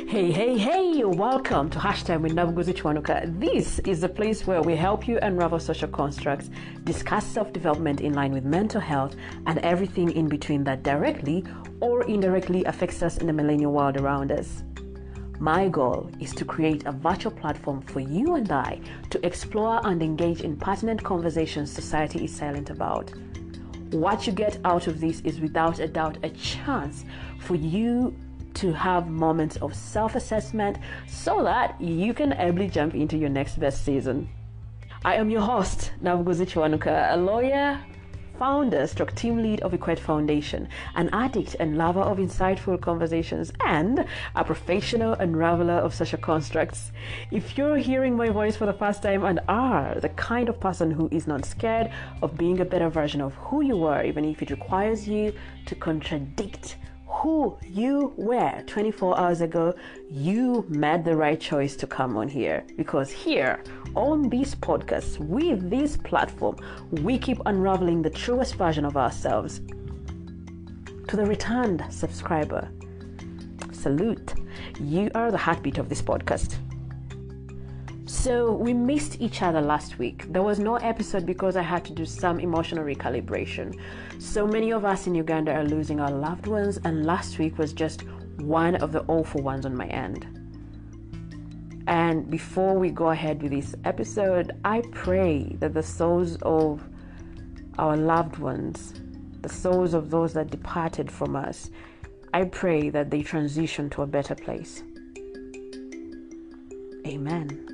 Hey, welcome to Hashtag with Nabuguzi Kiwanuka. This is the place where we help you unravel social constructs, discuss self-development in line with mental health, and everything in between that directly or indirectly affects us in the millennial world around us. My goal is to create a virtual platform for you and I to explore and engage in pertinent conversations society is silent about. What you get out of this is without a doubt a chance for you to have moments of self-assessment so that you can ably jump into your next best season. I am your host, Nabuguzi Kiwanuka, a lawyer, founder, team lead of Equate Foundation, an addict and lover of insightful conversations, and a professional unraveler of social constructs. If you're hearing my voice for the first time and are the kind of person who is not scared of being a better version of who you were, even if it requires you to contradict who you were 24 hours ago, you made the right choice to come on here. Because here on this podcast, with this platform, we keep unraveling the truest version of ourselves. To the returned subscriber, salute. You are the heartbeat of this podcast. So we missed each other last week. There was no episode because I had to do some emotional recalibration. So many of us in Uganda are losing our loved ones, and last week was just one of the awful ones on my end. And before we go ahead with this episode, I pray that the souls of our loved ones, the souls of those that departed from us, I pray that they transition to a better place. Amen.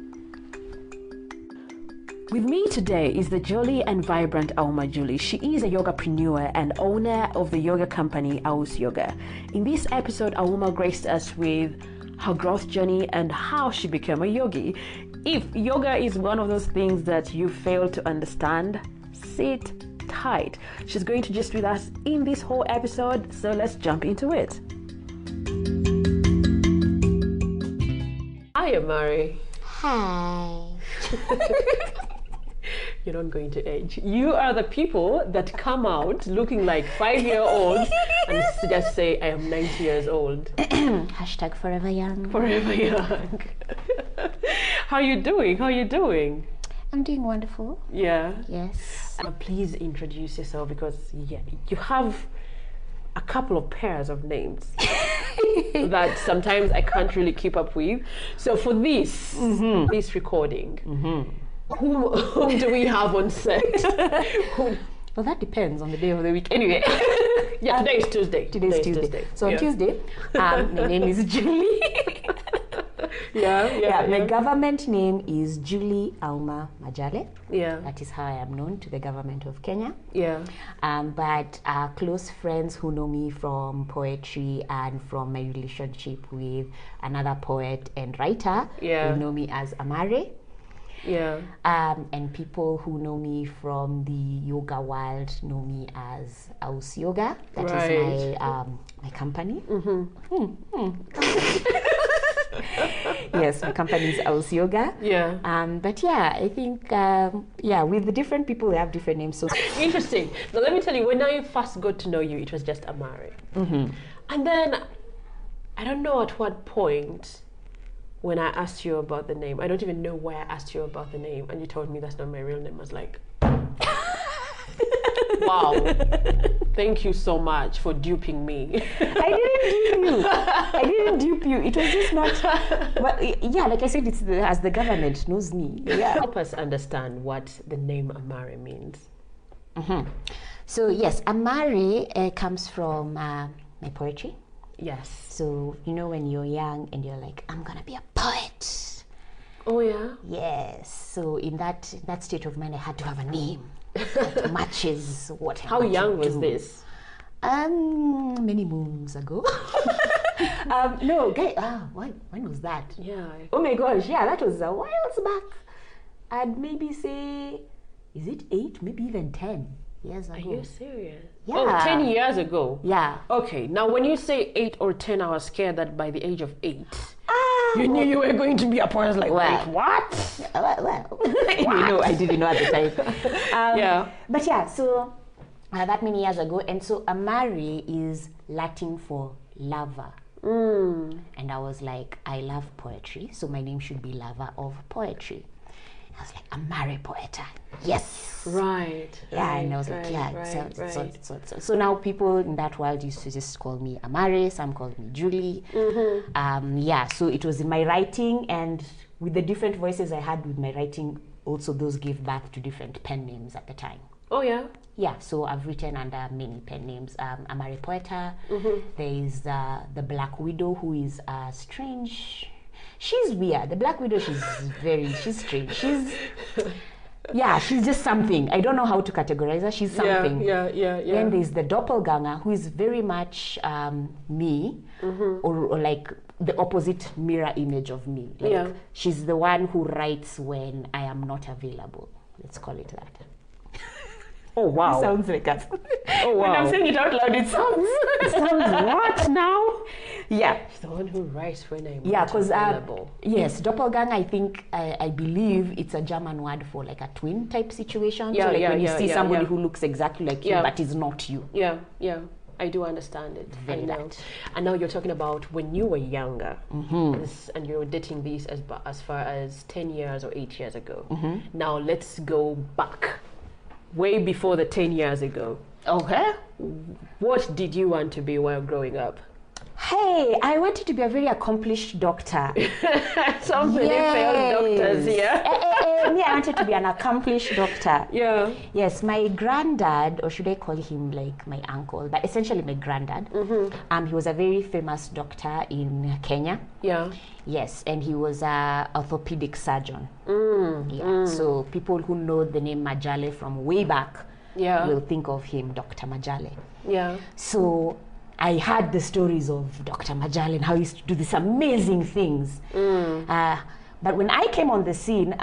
With me today is the jolly and vibrant Auma Julie. She is a yogapreneur and owner of the yoga company Aus Yoga. In this episode, Auma graced us with her growth journey and how she became a yogi. If yoga is one of those things that you fail to understand, sit tight. She's going to gist with us in this whole episode, so let's jump into it. Hi, Amari. Hi. You're not going to age. You are the people that come out looking like 5-year-olds and just say, I am 90 years old. Hashtag forever young. Forever young. How you doing? I'm doing wonderful. Yeah. Yes. Please introduce yourself because you have a couple of pairs of names that sometimes I can't really keep up with. So for this recording, whom do we have on set? Well, that depends on the day of the week. Anyway. Today is Tuesday. Today's Tuesday. So on Tuesday, my name is Julie. My government name is Julie Auma Majale. Yeah. That is how I am known to the government of Kenya. Yeah. But close friends who know me from poetry and from my relationship with another poet and writer who know me as Amare. Yeah. And people who know me from the yoga world know me as Aus Yoga. That is my company. Yes, my company is Aus Yoga. Yeah. I think with the different people they have different names. So interesting. Now let me tell you, when I first got to know you, it was just Amari. And then I don't know at what point when I asked you about the name, I don't even know why I asked you about the name, and you told me that's not my real name. I was like, wow, thank you so much for duping me. I didn't dupe you. It was just not. But like I said, it's as the government knows me. Yeah. Help us understand what the name Amari means. So yes, Amari comes from my poetry. Yes. So, when you're young and you're like, I'm going to be a poet. Oh, yeah? Yes. So, in that state of mind, I had to have a name that matches what I How want young to was do. this? Many moons ago. When was that? Yeah. Oh, my gosh. Yeah, that was a while back. I'd maybe say, is it 8, maybe even 10 years ago. Are you serious? Yeah. Oh, 10 years ago? Yeah. Okay, now when you say 8 or 10, I was scared that by the age of 8, you knew you were going to be a poet. Like, wait, what? Well, I didn't know at the time. But so that many years ago. And so Amari is Latin for lover. And I was like, I love poetry, so my name should be Lover of Poetry. I was like, Amare Poeta. Yes. Right. Yeah, right, and I was like, yeah. right. So now people in that world used to just call me Amare, some called me Julie. Yeah, so it was in my writing, and with the different voices I had with my writing, also those gave birth to different pen names at the time. Oh, yeah? Yeah, so I've written under many pen names. Amare Poeta. There is the Black Widow, who is strange. She's weird. The Black Widow, she's strange. She's just something. I don't know how to categorize her. She's something. Yeah. Then there's the Doppelganger, who is very much me, or like the opposite mirror image of me. Like, she's the one who writes when I am not available. Let's call it that. Oh, wow. It sounds like us. Oh, wow. When I'm saying it out loud, it sounds what now? Yeah. She's the one who writes when I'm not available. Yes, Doppelganger, I think, I believe it's a German word for like a twin type situation. So like when you see somebody who looks exactly like you, but is not you. Yeah. I do understand it. Very I know. right. And now you're talking about when you were younger, and you were dating these as far as 10 years or 8 years ago. Now let's go back, way before the 10 years ago. Okay. What did you want to be while growing up? Hey, I wanted to be a very accomplished doctor. So many failed doctors, Me, I wanted to be an accomplished doctor. Yeah. Yes, my granddad, or should I call him like my uncle, but essentially my granddad. He was a very famous doctor in Kenya. Yeah. Yes, and he was an orthopedic surgeon. So people who know the name Majale from way back will think of him, Dr. Majale. Yeah. So I heard the stories of Dr. Majale and how he used to do these amazing things. But when I came on the scene,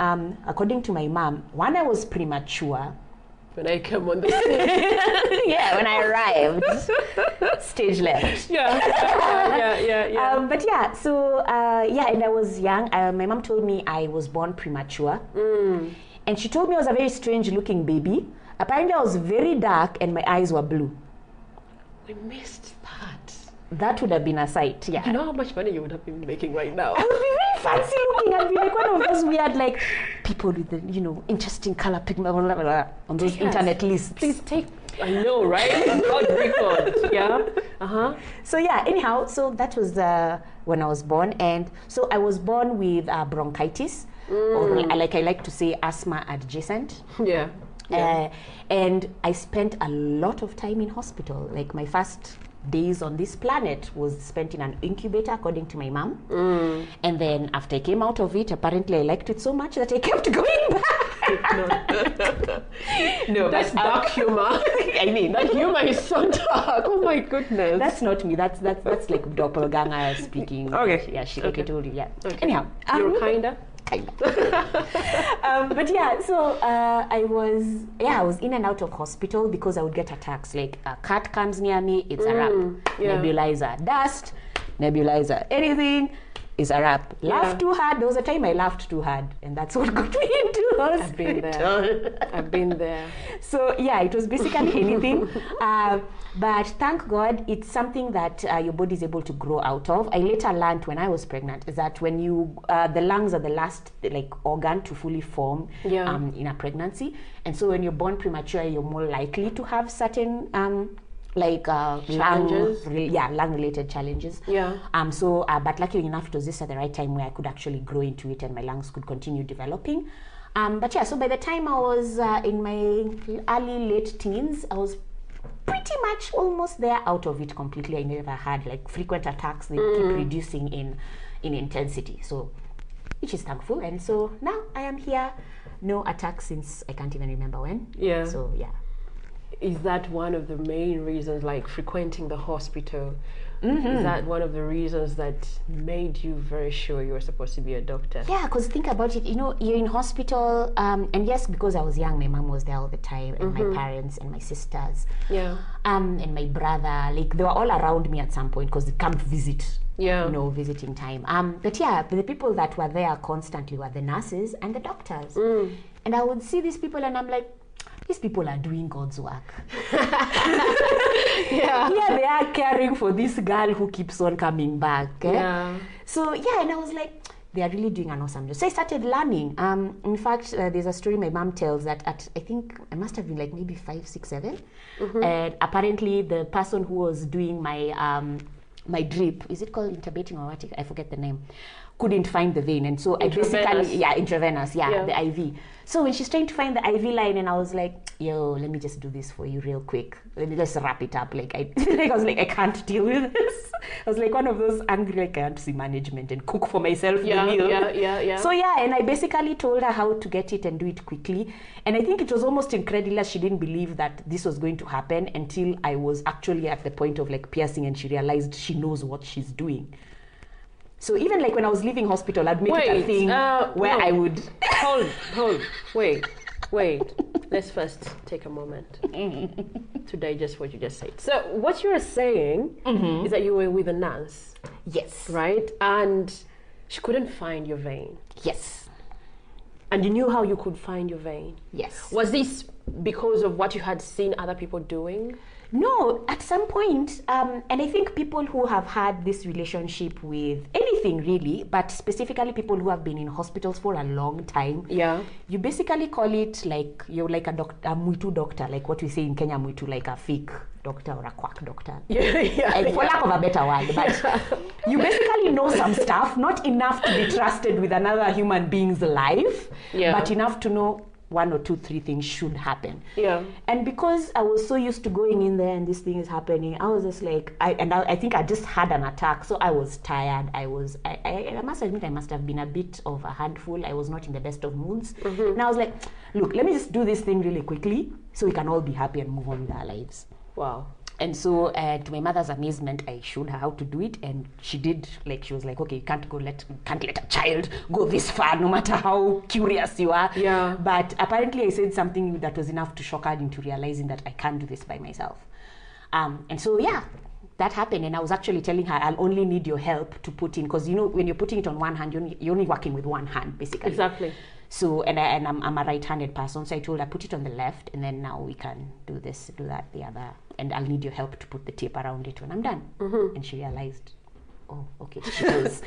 according to my mom, one, I was premature. When I came on the scene. When I arrived, stage left. Yeah. But and I was young. My mom told me I was born premature. And she told me I was a very strange looking baby. Apparently I was very dark and my eyes were blue. We missed that. That would have been a sight, yeah. You know how much money you would have been making right now? I would be very fancy looking. I'd be like one of those weird, like, people with the, interesting color pigment, blah, blah, blah, on those internet lists. Please take, I know, right? God record, yeah? So anyhow, so that was when I was born. And so I was born with bronchitis, or like I like to say, asthma adjacent. Yeah. And I spent a lot of time in hospital. Like my first days on this planet was spent in an incubator, according to my mom. And then after I came out of it, apparently I liked it so much that I kept going back. No, that's dark humor. I mean, that humor is so dark. Oh my goodness. That's not me. That's like doppelganger speaking. Okay. Yeah, like I told you. Yeah. Okay. Anyhow, you're kinda. But so I was in and out of hospital because I would get attacks. Like a cat comes near me, it's a wrap. Nebulizer, dust, nebulizer, anything is a wrap. Laugh too hard. There was a time I laughed too hard, and that's what got me into hospital. I've been there. So it was basically anything. But thank God, it's something that your body is able to grow out of. I later learned when I was pregnant is that when you, the lungs are the last organ to fully form in a pregnancy. And so when you're born premature, you're more likely to have certain lung-related challenges. But luckily enough, it was just at the right time where I could actually grow into it and my lungs could continue developing. So by the time I was in my late teens, I was pretty much almost there, out of it completely. I never had frequent attacks. They keep reducing in intensity, so which is thankful. And so now I am here, no attacks since I can't even remember when. So is that one of the main reasons, frequenting the hospital? Is that one of the reasons that made you very sure you were supposed to be a doctor? Yeah, because think about it, you're in hospital, and yes, because I was young, my mom was there all the time, and my parents and my sisters, and my brother, they were all around me at some point because they come to visit, visiting time. But the people that were there constantly were the nurses and the doctors. And I would see these people and I'm like, these people are doing God's work. Yeah. Here they are caring for this girl who keeps on coming back. Yeah. So yeah, and I was like, they are really doing an awesome job. So I started learning. In fact, there's a story my mom tells that I think I must have been like maybe 5, 6, 7. And apparently the person who was doing my my drip, is it called intubating or what? I forget the name. Couldn't find the vein, and so intravenous, the IV. So when she's trying to find the IV line, and I was like, yo, let me just do this for you real quick. Let me just wrap it up. Like I was like, I can't deal with this. I was like one of those angry, like I can't see management and cook for myself the meal. Yeah. So yeah, and I basically told her how to get it and do it quickly. And I think it was almost incredulous. She didn't believe that this was going to happen until I was actually at the point of like piercing, and she realized she knows what she's doing. So even like when I was leaving hospital, I'd make it a thing where I would... Hold. Wait. Let's first take a moment to digest what you just said. So what you're saying is that you were with a nurse. Yes. Right? And she couldn't find your vein. Yes. And you knew how you could find your vein. Yes. Was this because of what you had seen other people doing? No, at some point, and I think people who have had this relationship with anything really, but specifically people who have been in hospitals for a long time, you basically call it like, you're like a mwitu doctor, like what we say in Kenya, mwitu, like a fake doctor or a quack doctor. For lack of a better word, but you basically know some stuff, not enough to be trusted with another human being's life, but enough to know 1 or 2, 3 things should happen. And because I was so used to going in there and this thing is happening, I was just like, I think I just had an attack, so I was tired. I must admit I must have been a bit of a handful. I was not in the best of moods. And I was like, look, let me just do this thing really quickly so we can all be happy and move on with our lives. Wow. And so to my mother's amazement, I showed her how to do it, and she did. Like, she was like, okay, you can't let a child go this far, no matter how curious you are. But apparently I said something that was enough to shock her into realizing that I can't do this by myself. And so that happened, and I was actually telling her, I'll only need your help to put in, because when you're putting it on one hand, you're only working with one hand, basically. Exactly. So, and I'm a right-handed person, so I told her, put it on the left, and then now we can do this, do that, the other, and I'll need your help to put the tape around it when I'm done. And she realized, oh, okay, she goes.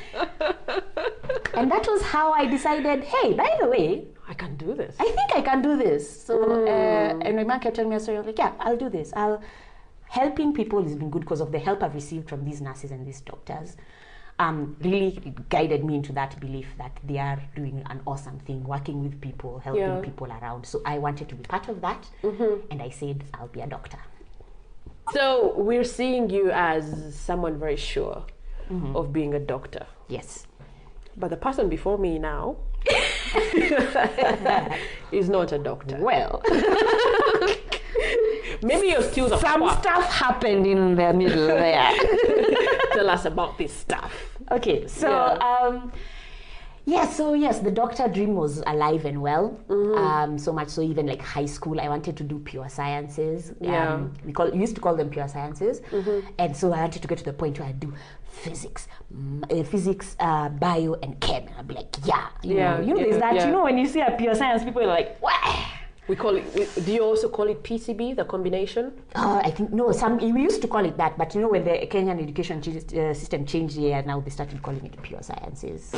And that was how I decided, hey, by the way, I can do this. I think I can do this. So, and my mom kept telling me a story, I was like, yeah, I'll do this. Helping people has been good because of the help I've received from these nurses and these doctors. Really guided me into that belief that they are doing an awesome thing, working with people, helping people around. So I wanted to be part of that, and I said, I'll be a doctor. So we're seeing you as someone very sure of being a doctor. Yes. But the person before me now is not a doctor. Well, maybe you're still the some stuff happened in the middle there. Tell us about this stuff. Okay, so so yes, the doctor dream was alive and well. So much so even like high school, I wanted to do pure sciences. We used to call them pure sciences, and so I wanted to get to the point where I do physics, bio, and chem. And I'd be like, there's that. You know, when you see a pure science, people are like, what? We call it, do you also call it PCB, the combination? I think, no, we used to call it that, but when the Kenyan education system changed here, now they started calling it pure sciences.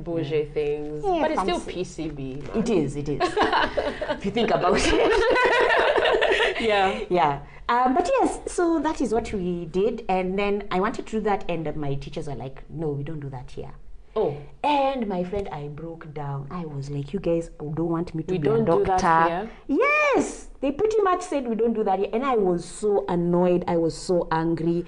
Bourget things. But it's still PCB. Man. It is. If you think about it. Yeah. But yes, so that is what we did. And then I wanted to do that, and my teachers were like, no, we don't do that here. Oh. And my friend, I broke down. I was like, you guys don't want me to be a doctor. Do that here? Yes. They pretty much said we don't do that here. And I was so annoyed. I was so angry.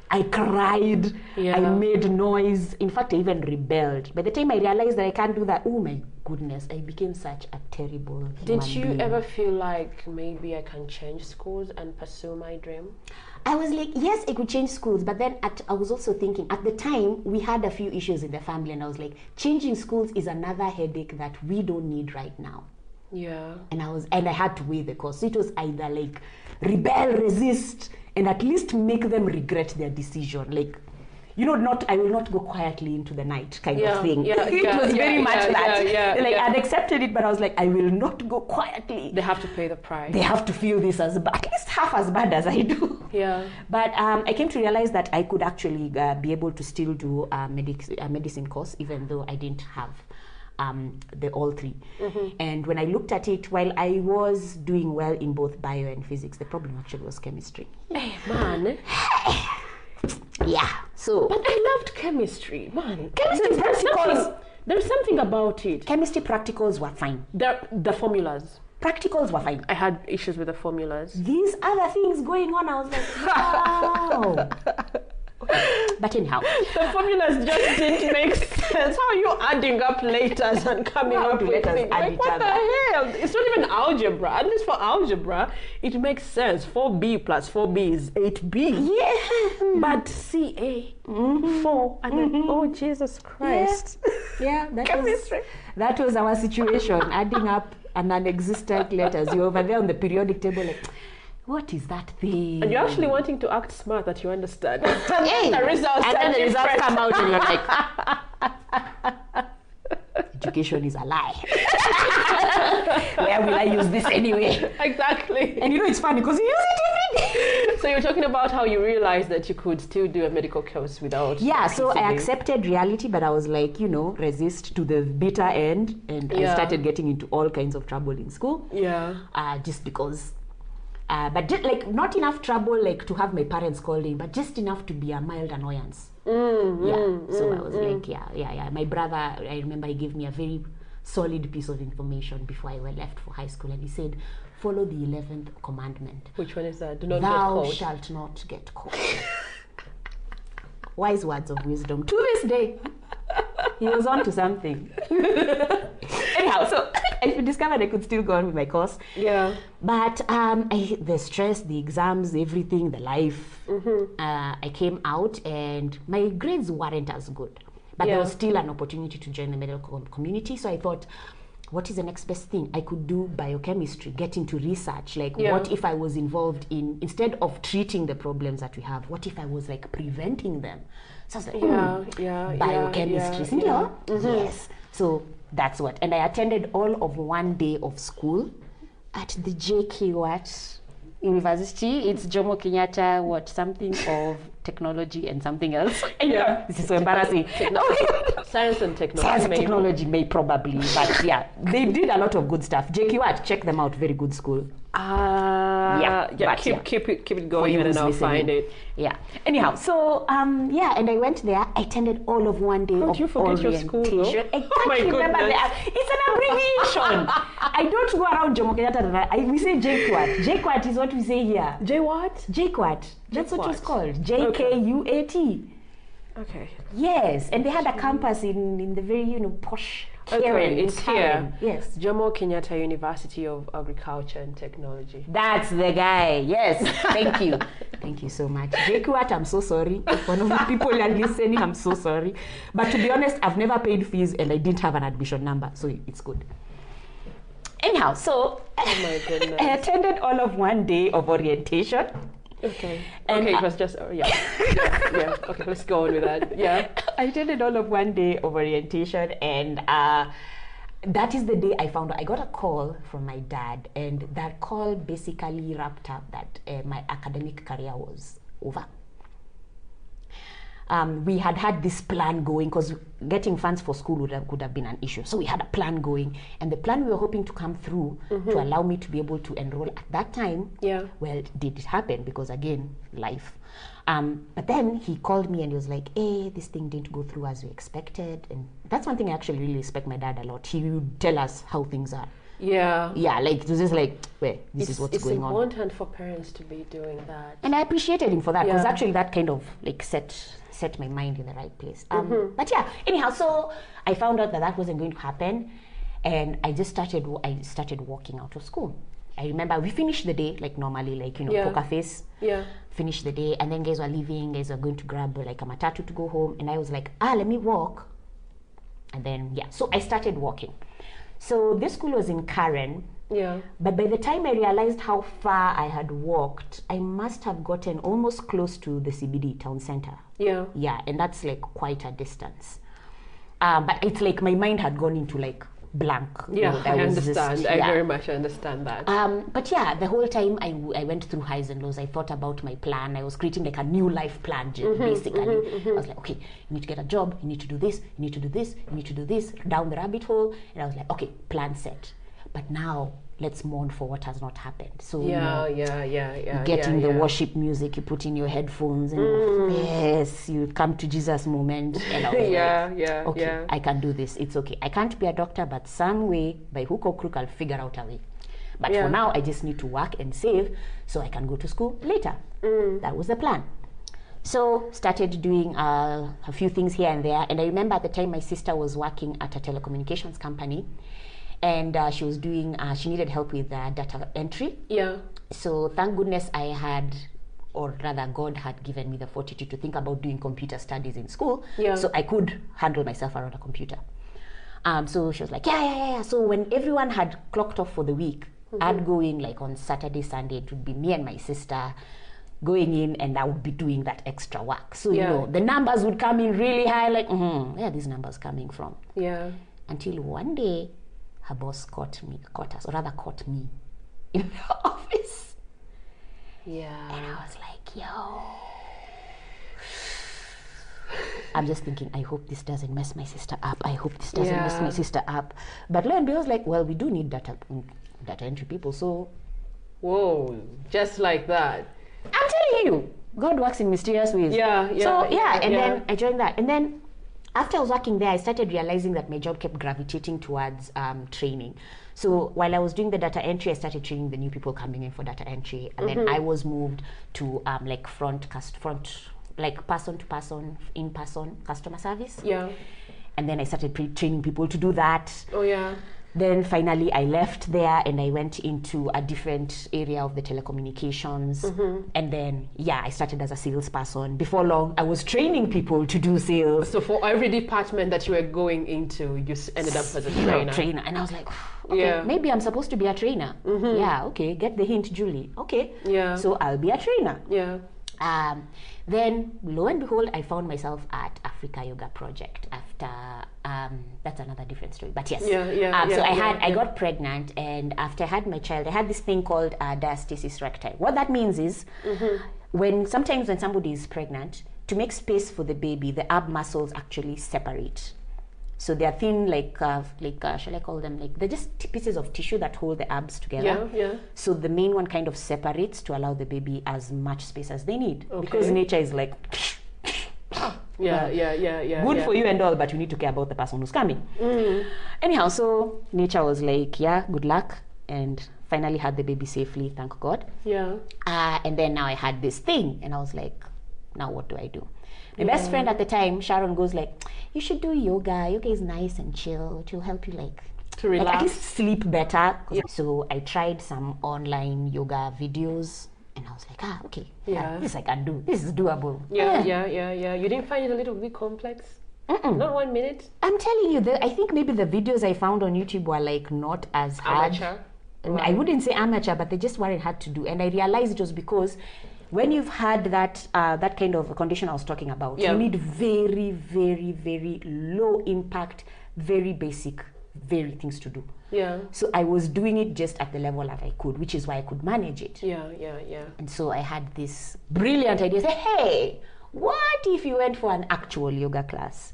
I cried. I made noise. In fact, I even rebelled. By the time I realized that I can't do that, oh my goodness, I became such a terrible human Did you being. ever feel like maybe I can change schools and pursue my dream? I was like, yes, I could change schools, but then I was also thinking, at the time, we had a few issues in the family, and I was like, changing schools is another headache that we don't need right now. Yeah. And I had to weigh the cost. So it was either like rebel, resist, and at least make them regret their decision. Like, I will not go quietly into the night kind of thing. It was very much that. I'd accepted it, but I was like, I will not go quietly. They have to pay the price. They have to feel this as at least half as bad as I do. Yeah. But I came to realize that I could actually be able to still do a medicine course, even though I didn't have the all three. And when I looked at it, while I was doing well in both bio and physics, the problem actually was chemistry. Hey, man. Yeah. So. But I loved chemistry, man. Chemistry practicals. There's something about it. Chemistry practicals were fine. The formulas. Practicals were fine. I had issues with the formulas. These other things going on, I was like, wow. But anyhow, the formulas just didn't make sense. How are you adding up letters and coming up with things? Like, what the hell? It's not even algebra. At least for algebra, it makes sense. 4b plus 4b is 8b. Yeah. But CA, 4, and then, oh, Jesus Christ. Yeah, chemistry. That was our situation, adding up an non-existent letters. You're over there on the periodic table like, what is that thing? And you're actually wanting to act smart that you understand. Hey, the results come out and you're like, education is a lie. Where will I use this anyway? Exactly. And it's funny because you use it every day. So you're talking about how you realized that you could still do a medical course without... Yeah, so I accepted reality, but I was like, resist to the bitter end. And I started getting into all kinds of trouble in school. Yeah. Just because... but just, not enough trouble to have my parents scolding, but just enough to be a mild annoyance. I was like, my brother, I remember he gave me a very solid piece of information before I left for high school, and he said, follow the 11th commandment. Which one is that? Do not get caught. caught. Thou shalt not get caught. Wise words of wisdom. To this day, he was on to something. Anyhow, so I discovered I could still go on with my course. Yeah. But the stress, the exams, everything, the life, I came out and my grades weren't as good. But there was still an opportunity to join the medical community. So I thought, what is the next best thing? I could do biochemistry, get into research. What if I was involved in, instead of treating the problems that we have, what if I was preventing them? So I was like, biochemistry. Yes. So that's what. And I attended all of one day of school at the JK University. It's Jomo Kenyatta, something of technology and something else. This is so embarrassing. Science and technology. Science and technology may probably, but yeah, they did a lot of good stuff. JK check them out, very good school. Keep it going and I'll find it. Yeah. Anyhow, so and I went there. I attended all of one day of you forget your school, though? I can't remember it's an abbreviation. I don't go around Jomo Kenyatta. We say JQuat. JQuat is what we say here. J what? JQuat. That's what it's called. JKUAT. Okay. Yes, and they had a campus in the very posh. It's here. Yes. Jomo Kenyatta University of Agriculture and Technology. That's the guy. Yes. Thank you. Thank you so much. JQuat, I'm so sorry. If one of the people are listening, I'm so sorry. But to be honest, I've never paid fees and I didn't have an admission number, so it's good. Anyhow, so oh my goodness. I attended all of one day of orientation. Okay. It was just yeah. Okay, let's go on with that. Yeah. I attended all of one day of orientation, and that is the day I found out. I got a call from my dad, and that call basically wrapped up that my academic career was over. We had this plan going because getting funds for school could have been an issue. So we had a plan going, and the plan we were hoping to come through to allow me to be able to enroll at that time. Yeah. Well, did it happen? Because again, life. But then he called me and he was like, "Hey, this thing didn't go through as we expected." And that's one thing I actually really respect my dad a lot. He would tell us how things are. Yeah, it was just like, this is what's going on. It's important for parents to be doing that. And I appreciated him for that, because actually that kind of set my mind in the right place. But yeah, anyhow, so I found out that wasn't going to happen, and I started walking out of school. I remember we finished the day like normally, poker face. Yeah. Finished the day, and then guys were leaving. Guys were going to grab like a matatu to go home, and I was like, let me walk. And then so I started walking. So this school was in Karen, Yeah. But by the time I realized how far I had walked, I must have gotten almost close to the CBD town center. Yeah. Yeah, and that's like quite a distance. But it's like my mind had gone into like blank. Yeah, I understand. I very much understand that. But yeah, the whole time I went through highs and lows. I thought about my plan. I was creating like a new life plan, basically. I was like, okay, you need to get a job. You need to do this. You need to do this. You need to do this. Down the rabbit hole. And I was like, okay, plan set. But now let's mourn for what has not happened. So getting the worship music, you put in your headphones, and yes, you come to Jesus moment. And I was okay, I can do this. It's okay. I can't be a doctor, but some way, by hook or crook, I'll figure out a way. But for now, I just need to work and save so I can go to school later. That was the plan. So started doing a few things here and there. And I remember at the time my sister was working at a telecommunications company. And she was doing, she needed help with data entry. Yeah. So thank goodness I had, or rather God had given me the fortitude to think about doing computer studies in school. Yeah. So I could handle myself around a computer. So she was like, yeah. So when everyone had clocked off for the week, I'd go in like on Saturday, Sunday. It would be me and my sister going in, and I would be doing that extra work. So, you know, the numbers would come in really high, like, where are these numbers coming from? Yeah. Until one day, her boss caught me in the office. Yeah. And I was like, yo. I'm just thinking, I hope this doesn't mess my sister up. I hope this doesn't mess my sister up. But lo and behold, I was like, well, we do need data entry people, so. Whoa, just like that. I'm telling you, God works in mysterious ways. Then I joined that. And then after I was working there, I started realizing that my job kept gravitating towards training. So while I was doing the data entry, I started training the new people coming in for data entry. And then I was moved to like front, like person to person, in-person customer service. Yeah. And then I started training people to do that. Oh, yeah. Then finally I left there and I went into a different area of the telecommunications. And then, I started as a salesperson. Before long, I was training people to do sales. So for every department that you were going into, you ended up as a trainer. And I was like, okay, maybe I'm supposed to be a trainer. Yeah, okay, get the hint, Julie. Okay, so I'll be a trainer. Yeah. Then, lo and behold, I found myself at Africa Yoga Project after, that's another different story, but yes. I got pregnant, and after I had my child, I had this thing called diastasis recti. What that means is, sometimes when somebody is pregnant, to make space for the baby, the ab muscles actually separate. So they are thin, shall I call them, they're just pieces of tissue that hold the abs together. Yeah. So the main one kind of separates to allow the baby as much space as they need. Okay. Because nature is like, good for you and all, but you need to care about the person who's coming. Anyhow, so nature was like, good luck, and finally had the baby safely, thank God. Yeah. And then now I had this thing, and I was like, now what do I do? My best friend at the time, Sharon, goes like, you should do yoga. Yoga is nice and chill. It will help you to relax. At least sleep better. Yeah. So I tried some online yoga videos, and I was like, okay, this I can do. This is doable. Yeah. You didn't find it a little bit complex? Not 1 minute? I'm telling you, I think maybe the videos I found on YouTube were not as hard. Amateur? Right. I wouldn't say amateur, but they just weren't hard to do. And I realized it was because when you've had that kind of a condition I was talking about, you need very, very, very low impact, very basic, things to do. Yeah. So I was doing it just at the level that I could, which is why I could manage it. Yeah. And so I had this brilliant idea. Say, hey, what if you went for an actual yoga class?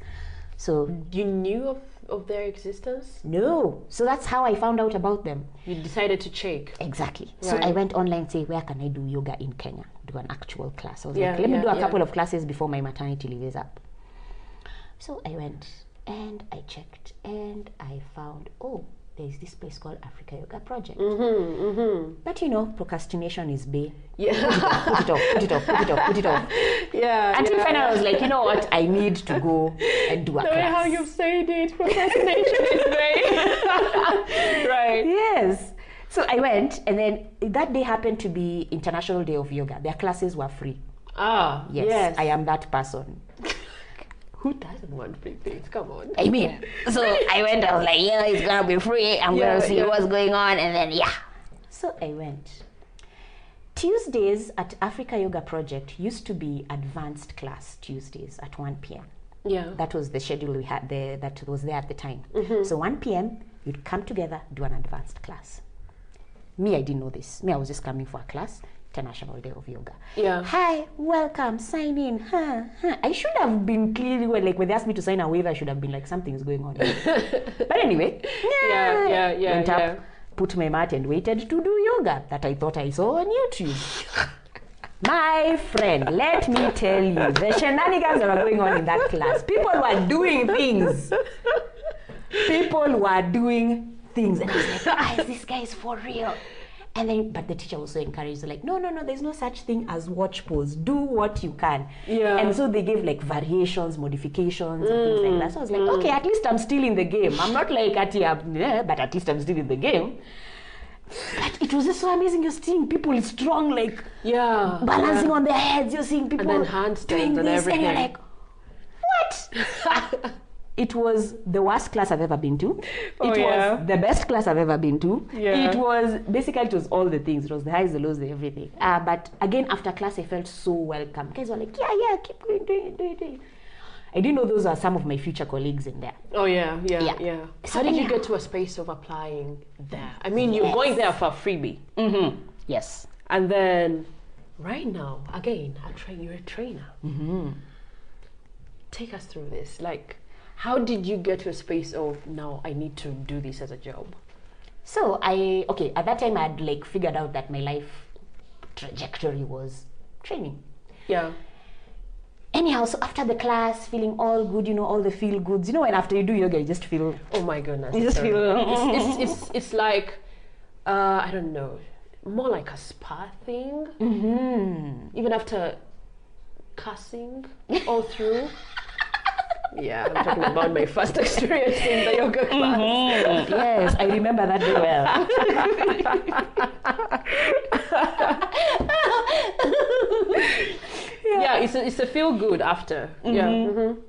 So you knew of their existence? No. So that's how I found out about them. You decided to check. Exactly. Right. So I went online and say, where can I do yoga in Kenya? Do an actual class. I was like, let me do a couple of classes before my maternity leave is up. So I went and I checked and I found, there's this place called Africa Yoga Project. But procrastination is bae. Yeah. Put it off. Yeah. Until finally I was like, you know what? I need to go and do a class. The way how you've said it, procrastination is bae. Right. Yes. So I went, and then that day happened to be International Day of Yoga. Their classes were free. Yes. I am that person Who doesn't want free things? Come on. I mean, so I went, I was like, yeah, it's gonna be free. I'm gonna see what's going on. And then, So I went. Tuesdays at Africa Yoga Project used to be advanced class Tuesdays at 1 p.m. Yeah. That was the schedule we had there, that was there at the time. So 1 p.m., you'd come together, do an advanced class. Me, I didn't know this. Me, I was just coming for a class. International Day of Yoga. Yeah. Hi, welcome, sign in. I should have been clearly, like when they asked me to sign a waiver, I should have been like, something's going on here. But anyway, went up, put my mat and waited to do yoga that I thought I saw on YouTube. My friend, let me tell you, the shenanigans that were going on in that class. People were doing things. And I was like, this guy is for real. And then, but the teacher was so encouraged, like, no, there's no such thing as watch pose. Do what you can. Yeah. And so they gave like variations, modifications, and things like that. So I was like, okay, at least I'm still in the game. I'm not like but at least I'm still in the game. But it was just so amazing. You're seeing people strong, like balancing on their heads. You're seeing people and then handstands and everything. And you're like, what? It was the worst class I've ever been to. It was the best class I've ever been to. Yeah. It was all the things. It was the highs, the lows, the everything. But again, after class, I felt so welcome. Guys were like, keep going, do it. I didn't know those are some of my future colleagues in there. Oh, yeah. How did you get to a space of applying there? I mean, you're going there for a freebie. Mm-hmm. Yes. And then, right now, again, you're a trainer. Mm-hmm. Take us through this. Like, how did you get to a space of, now I need to do this as a job? So at that time I had like figured out that my life trajectory was training. Yeah. Anyhow, so after the class, feeling all good, all the feel goods. When after you do yoga, you just feel... Oh my goodness. You just feel... It's like, I don't know, more like a spa thing. Mm-hmm. Even after cussing all through. Yeah, I'm talking about my first experience in the yoga class. Mm-hmm. Yes, I remember that very well. It's a feel good after. Mm-hmm.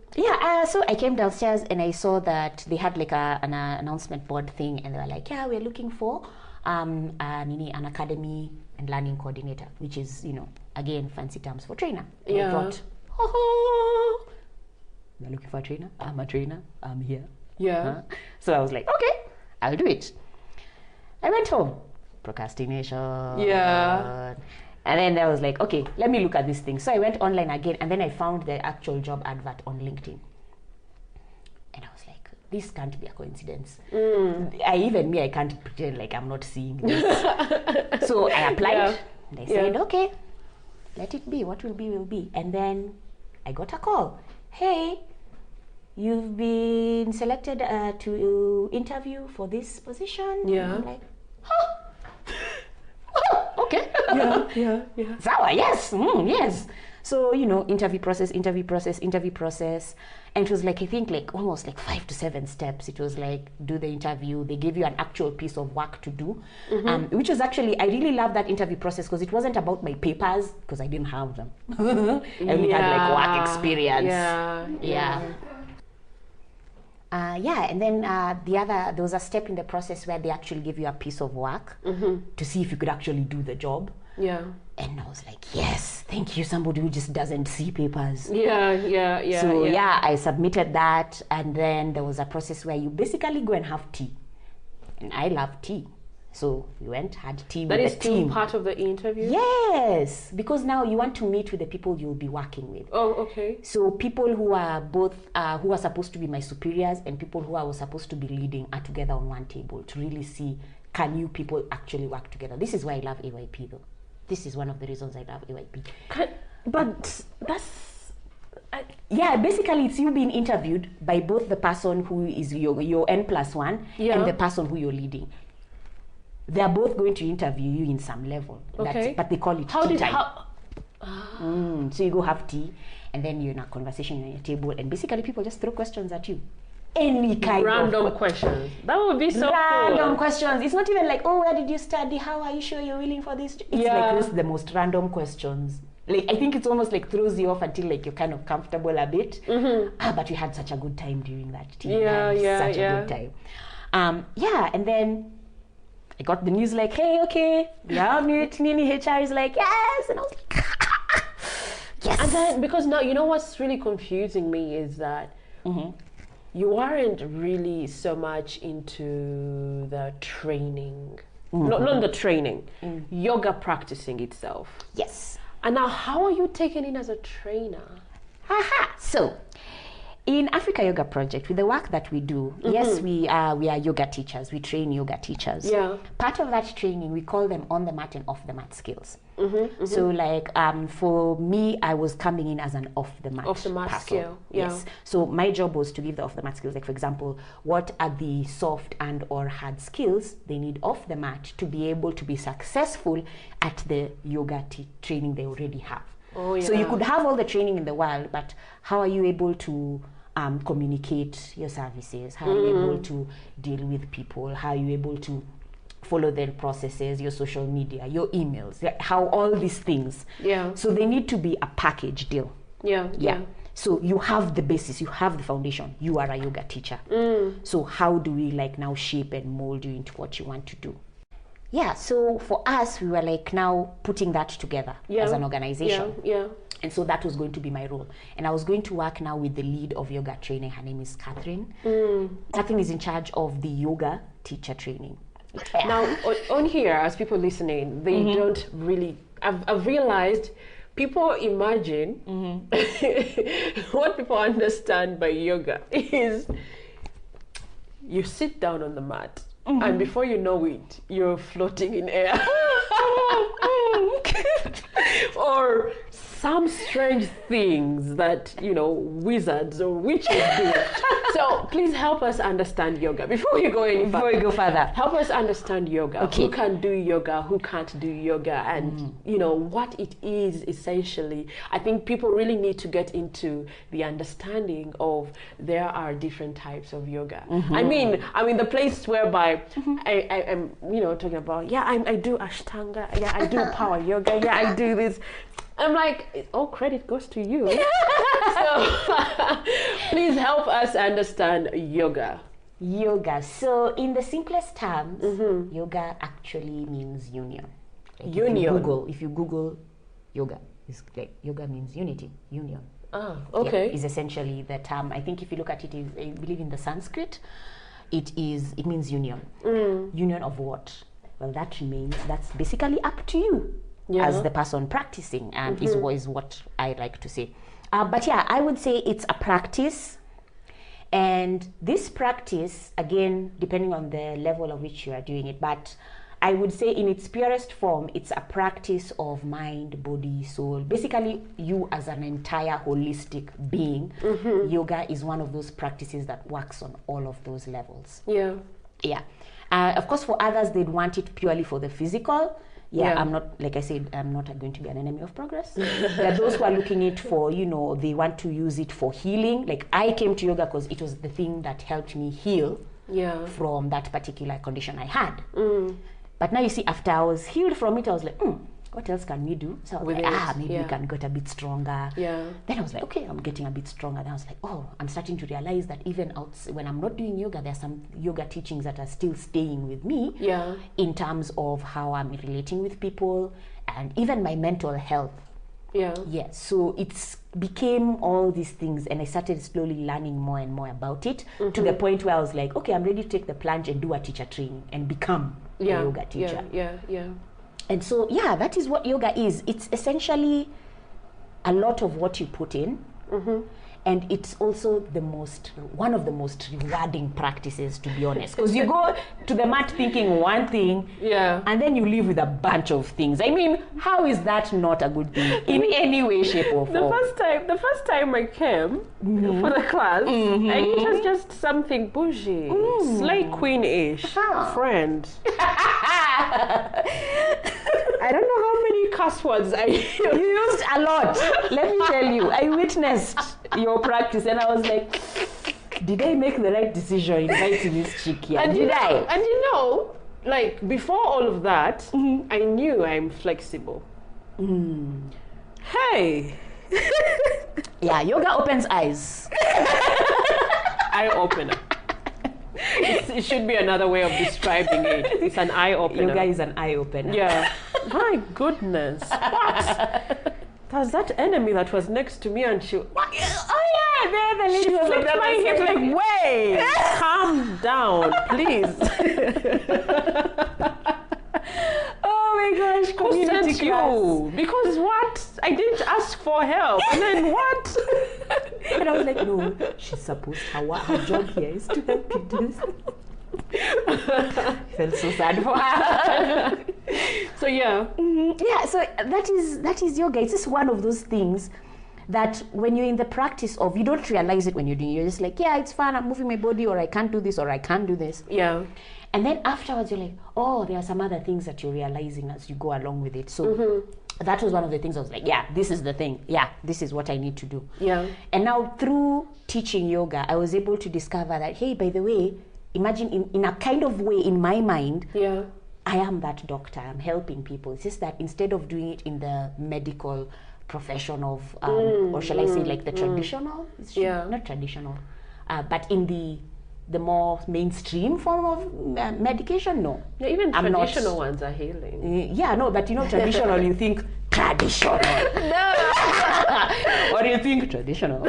So I came downstairs and I saw that they had like an announcement board thing, and they were like, we're looking for an academy and learning coordinator, which is, again, fancy terms for trainer. And I thought, they're looking for a trainer. I'm a trainer. I'm here. Yeah. So I was like, okay, I'll do it. I went home. Procrastination. Yeah. And then I was like, okay, let me look at this thing. So I went online again, and then I found the actual job advert on LinkedIn. And I was like, this can't be a coincidence. I can't pretend like I'm not seeing this. So I applied. And I said, okay, let it be. What will be, will be. And then I got a call. Hey, you've been selected to interview for this position. Yeah. I'm like, okay. Yeah. Zawa, yes. Yes. So, interview process. And it was like, I think like almost like 5 to 7 steps. It was like, do the interview. They gave you an actual piece of work to do, which was actually, I really loved that interview process because it wasn't about my papers, because I didn't have them. I only had like work experience. Yeah. And then there was a step in the process where they actually give you a piece of work to see if you could actually do the job. Yeah. And I was like, yes, thank you, somebody who just doesn't see papers. Yeah. So I submitted that, and then there was a process where you basically go and have tea. And I love tea. So we went, had tea with the team. That is still part of the interview? Yes, because now you want to meet with the people you'll be working with. Oh, okay. So people who are both, who are supposed to be my superiors and people who I was supposed to be leading are together on one table to really see, can you people actually work together? This is why I love AYP though. This is one of the reasons I love AYP. But that's... basically it's you being interviewed by both the person who is your N+1 and the person who you're leading. They are both going to interview you in some level. Okay. But they call it tea time. So you go have tea, and then you're in a conversation on your table, and basically people just throw questions at you. Any kind random of questions. That would be so random cool. questions. It's not even like, oh, where did you study? How are you sure you're willing for this? It's like just the most random questions. like, I think it's almost like throws you off until like you're kind of comfortable a bit. But we had such a good time during that team. Such a good time. And then I got the news like, hey, okay, Nini HR is like, yes, and I was like, yes. And then, because now, you know what's really confusing me is that you aren't really so much into the training, not the training, yoga practicing itself. Yes. And now, how are you taken in as a trainer? So, in Africa Yoga Project, with the work that we do, yes, we are yoga teachers. We train yoga teachers. Yeah. Part of that training, we call them on the mat and off the mat skills. So, like, for me, I was coming in as an off the mat skill. Yeah. Yes. So my job was to give the off the mat skills. Like, for example, what are the soft and or hard skills they need off the mat to be able to be successful at the yoga training they already have. So you could have all the training in the world, but how are you able to communicate your services? How are you able to deal with people? How are you able to follow their processes, your social media, your emails, how all these things. So they need to be a package deal. So you have the basis, you have the foundation, you are a yoga teacher. So how do we like now shape and mold you into what you want to do? So for us, we were like now putting that together as an organization. And so that was going to be my role. And I was going to work now with the lead of yoga training. Her name is Catherine. Catherine is in charge of the yoga teacher training. Now, on here, as people listening, they don't really, I've realized people imagine what people understand by yoga is you sit down on the mat and before you know it, you're floating in air. Or some strange things that, you know, wizards or witches do. So please help us understand yoga. Before we go any further, before we go further, help us understand yoga. Okay. Who can do yoga, who can't do yoga, and you know what it is essentially. I think people really need to get into the understanding of there are different types of yoga. I mean the place whereby I am, you know, talking about, I do Ashtanga, I do power yoga, I do this. I'm like, all credit goes to you. So please help us understand yoga. So in the simplest terms, yoga actually means union. Like union. If you Google yoga, it's like yoga means unity, union. Okay. Is essentially the term. I think if you look at it, I believe in the Sanskrit, it means union. Union of what? Well, that's basically up to you. As the person practicing, and is what I like to say. But I would say it's a practice, and this practice, again, depending on the level of which you are doing it, but I would say in its purest form, it's a practice of mind, body, soul. Basically, you as an entire holistic being. Yoga is one of those practices that works on all of those levels. Of course, for others, they'd want it purely for the physical. I'm not, like I said, I'm not going to be an enemy of progress. There are those who are looking it for, you know, they want to use it for healing. Like, I came to yoga because it was the thing that helped me heal from that particular condition I had. But now you see, after I was healed from it, I was like, what else can we do? So I was like, maybe we can get a bit stronger. Then I was like, okay, I'm getting a bit stronger. Then I was like, I'm starting to realize that even when I'm not doing yoga, there's some yoga teachings that are still staying with me in terms of how I'm relating with people and even my mental health. So it became all these things, and I started slowly learning more and more about it to the point where I was like, okay, I'm ready to take the plunge and do a teacher training and become a yoga teacher. And so, that is what yoga is. It's essentially a lot of what you put in. And it's also one of the most rewarding practices, to be honest. Because you go to the mat thinking one thing, and then you leave with a bunch of things. I mean, how is that not a good thing in any way, shape, or form? The first time I came for the class, and it was just something bougie, slay queen-ish, friend. I don't know how many cuss words I used. You used a lot. Let me tell you, I witnessed your practice, and I was like, did I make the right decision inviting this chick here? And did I? And you know, like, before all of that, I knew I'm flexible. Hey. Yeah, yoga opens eyes. Eye opener. It should be another way of describing it. It's an eye opener. Yoga is an eye opener. Yeah. My goodness. What? There's that enemy that was next to me and she... Oh yeah, there the lady She was flipped on the my hip other like, wait, calm down, please. Oh my gosh, Who community sent class. you? Because what? I didn't ask for help. And then what? And I was like, no, she's supposed her job here is to help you do this. I felt so sad for her. So yeah. Yeah, so that is yoga. It's just one of those things that when you're in the practice of, you don't realize it when you're doing it. You're just like, yeah, it's fun, I'm moving my body, or I can't do this, or I can't do this. Yeah. And then afterwards you're like, oh, there are some other things that you're realizing as you go along with it. So that was one of the things I was like, yeah, this is the thing. Yeah, this is what I need to do. Yeah. And now through teaching yoga, I was able to discover that, hey, by the way, imagine in a kind of way in my mind, Yeah. I am that doctor. I'm helping people. It's just that instead of doing it in the medical profession of, or shall I say like the traditional? Yeah. Not traditional, but in the more mainstream form of medication, no. Yeah, even I'm not- traditional ones are healing. Yeah, no, but you know, traditional, you think traditional. No. Or you think traditional.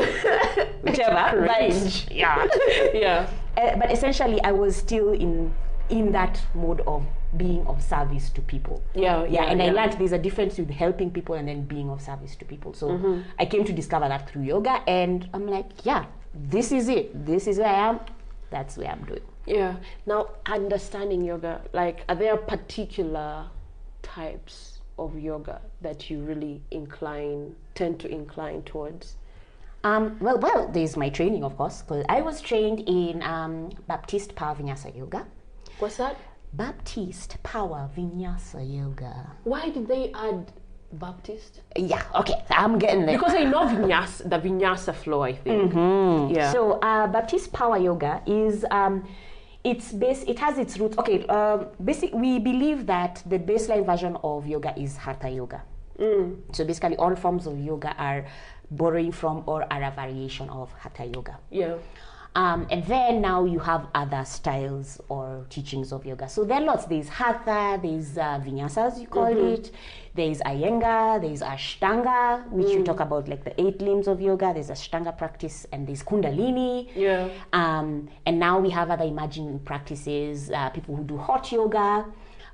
Whichever. Cringe. But, yeah. Yeah. But essentially, I was still in that mode of being of service to people. Yeah. And I learned there's a difference with helping people and then being of service to people. So I came to discover that through yoga, and I'm like, yeah, this is it. This is where I am. That's where I'm doing. Yeah. Now, understanding yoga, like, are there particular types of yoga that you really tend to incline towards? Well, there's my training, of course, because I was trained in Baptiste Power Vinyasa Yoga. What's that? Baptiste Power Vinyasa Yoga. Why did they add Baptist? Yeah, okay, I'm getting there. Because I know the vinyasa flow, I think. Yeah. So Baptiste Power Yoga is it has its roots. Okay, we believe that the baseline version of yoga is Hatha Yoga. So basically, all forms of yoga are borrowing from or are a variation of Hatha Yoga. Yeah. And then now you have other styles or teachings of yoga. So there are lots. There's Hatha, there's Vinyasa, as you call it. There's Iyengar, there's Ashtanga, which you talk about like the 8 limbs of yoga. There's Ashtanga practice, and there's Kundalini. Yeah. And now we have other emerging practices, people who do hot yoga.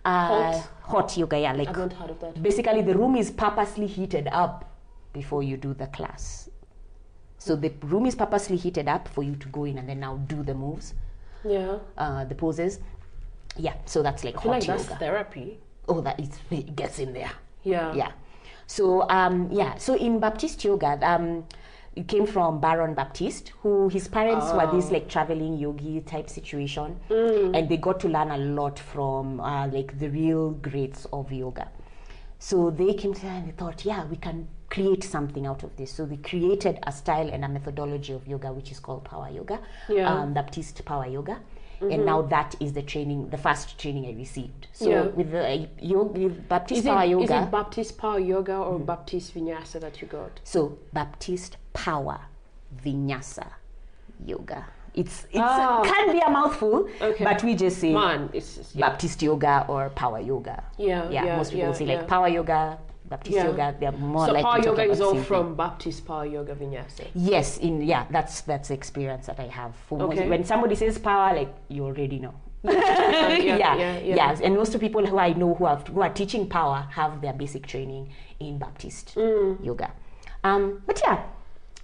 Hot yoga, yeah. Like, I haven't heard of that. basically, the room is purposely heated up before you do the class. So the room is purposely heated up for you to go in and then now do the moves, Yeah. the poses. Yeah, so that's like I feel hot like yoga. that's therapy. Oh, it gets in there. Yeah. Yeah. So so in Baptiste yoga, it came from Baron Baptiste, who his parents were this like traveling yogi type situation, and they got to learn a lot from like the real greats of yoga. So they came together and they thought, yeah, we can create something out of this. So they created a style and a methodology of yoga, which is called Power Yoga, Baptiste Power Yoga. And now that is the first training I received. So with the with Baptiste Power Yoga. Is it Baptiste Power Yoga or Baptiste Vinyasa that you got? So Baptiste Power Vinyasa Yoga. It can be a mouthful, but we just say Baptiste Yoga or Power Yoga. Most people say like Power Yoga, Baptiste Yoga. They're more so likely Power to talk Yoga about is the all same from thing. Baptiste Power Yoga Vinyasa. Yes, that's the experience that I have. When somebody says power, like, you already know. Yes, and most of the people who I know who are teaching power have their basic training in Baptiste Yoga. But yeah.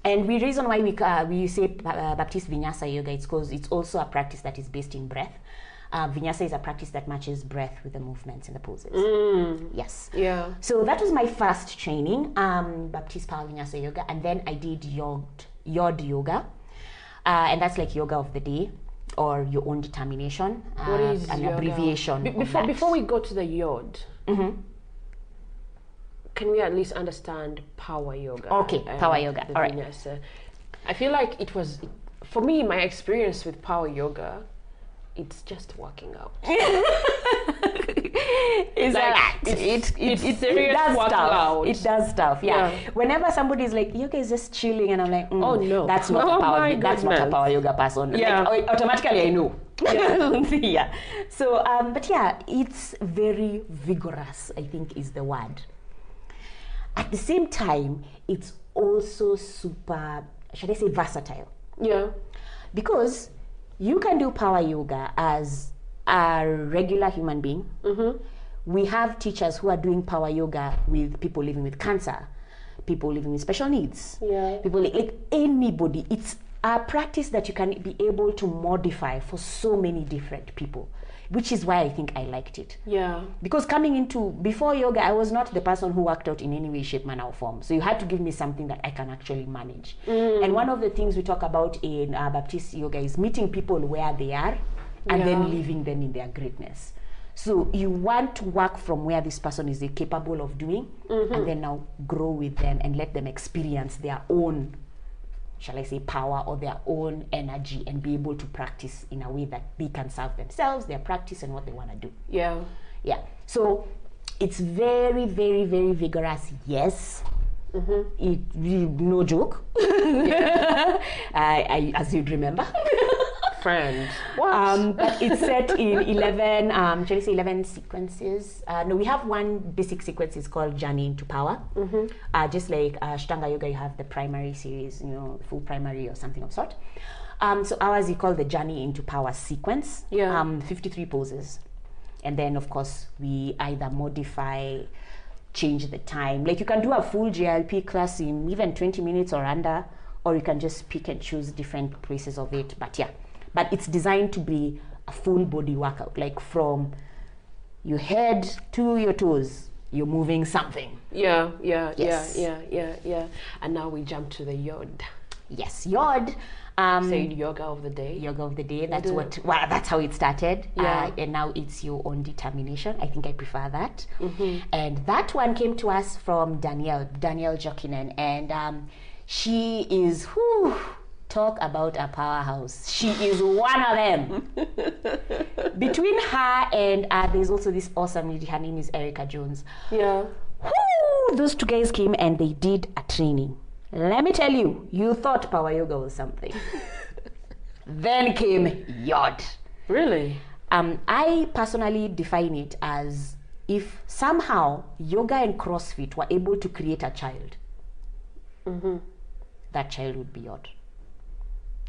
And the reason why we say Baptiste Vinyasa Yoga is because it's also a practice that is based in breath. Vinyasa is a practice that matches breath with the movements and the poses. Yes. Yeah. So that was my first training, Baptiste Power Vinyasa Yoga, and then I did Yod Yoga, and that's like yoga of the day or your own determination. What is an yoga? abbreviation? Before we go to the Yod. Can we at least understand Power Yoga? Okay, Power Yoga. All right. Vinyasa? I feel like for me, my experience with Power Yoga, it's just working out. It's Like, it serious does working stuff. out. It does stuff. Yeah. Whenever somebody is like, yoga is just chilling, and I'm like, oh no, that's not a power. That's not a power yoga person. Yeah. Like, automatically I know. Yeah. So, but yeah, it's very vigorous, I think is the word. At the same time, it's also super, should I say, versatile. Yeah. Because you can do power yoga as a regular human being. We have teachers who are doing power yoga with people living with cancer, people living with special needs, people like anybody. It's a practice that you can be able to modify for so many different people, which is why I think I liked it. Yeah. Because before yoga, I was not the person who worked out in any way, shape, manner, or form. So you had to give me something that I can actually manage. And one of the things we talk about in Baptist yoga is meeting people where they are and then leaving them in their greatness. So you want to work from where this person is capable of doing, and then now grow with them and let them experience their own, shall I say, power or their own energy, and be able to practice in a way that they can serve themselves, their practice, and what they want to do. Yeah. So it's very, very, very vigorous. Yes. No joke. I as you'd remember. Friend. What? But it's set in 11 sequences. No, we have one basic sequence. It's called Journey into Power. Just like Ashtanga Yoga, you have the primary series, full primary or something of sort. So ours you call the Journey into Power sequence. 53 poses. And then, of course, we either modify, change the time. Like you can do a full JLP class in even 20 minutes or under, or you can just pick and choose different places of it. But it's designed to be a full body workout, like from your head to your toes, you're moving something. Yeah. And now we jump to the Yod. Yes, Yod. Say yoga of the day. Yoga of the day. That's how it started. And now it's your own determination. I think I prefer that. And that one came to us from Danielle Jokinen, and she is talk about a powerhouse. She is one of them. Between her and there's also this awesome lady, her name is Erica Jones. Those two guys came and they did a training. Let me tell you, you thought power yoga was something. Then came Yod. Really? I personally define it as if somehow yoga and CrossFit were able to create a child, that child would be Yod.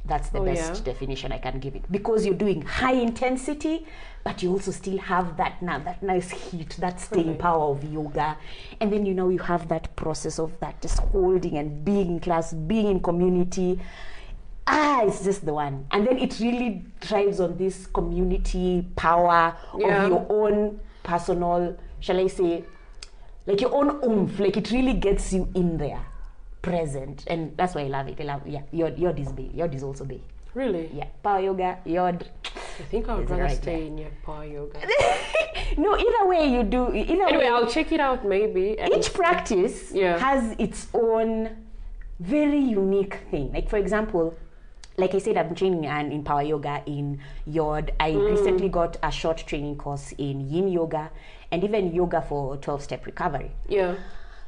That's the best definition I can give it, because you're doing high intensity, but you also still have that nice heat, that staying power of yoga, and then you have that process of that just holding and being in class, being in community. It's just the one, and then it really thrives on this community power of your own personal, shall I say, like your own oomph. Like it really gets you in there, present, and that's why I love it. Yod is Bay. Yod is also Bay. Really? Yeah. Power yoga, Yod. I think I would rather stay in your power yoga. No, either way you do. Anyway, I'll check it out maybe. Each practice has its own very unique thing. Like for example, like I said, I'm training in power yoga in Yod. I recently got a short training course in Yin yoga and even yoga for 12-step recovery. Yeah.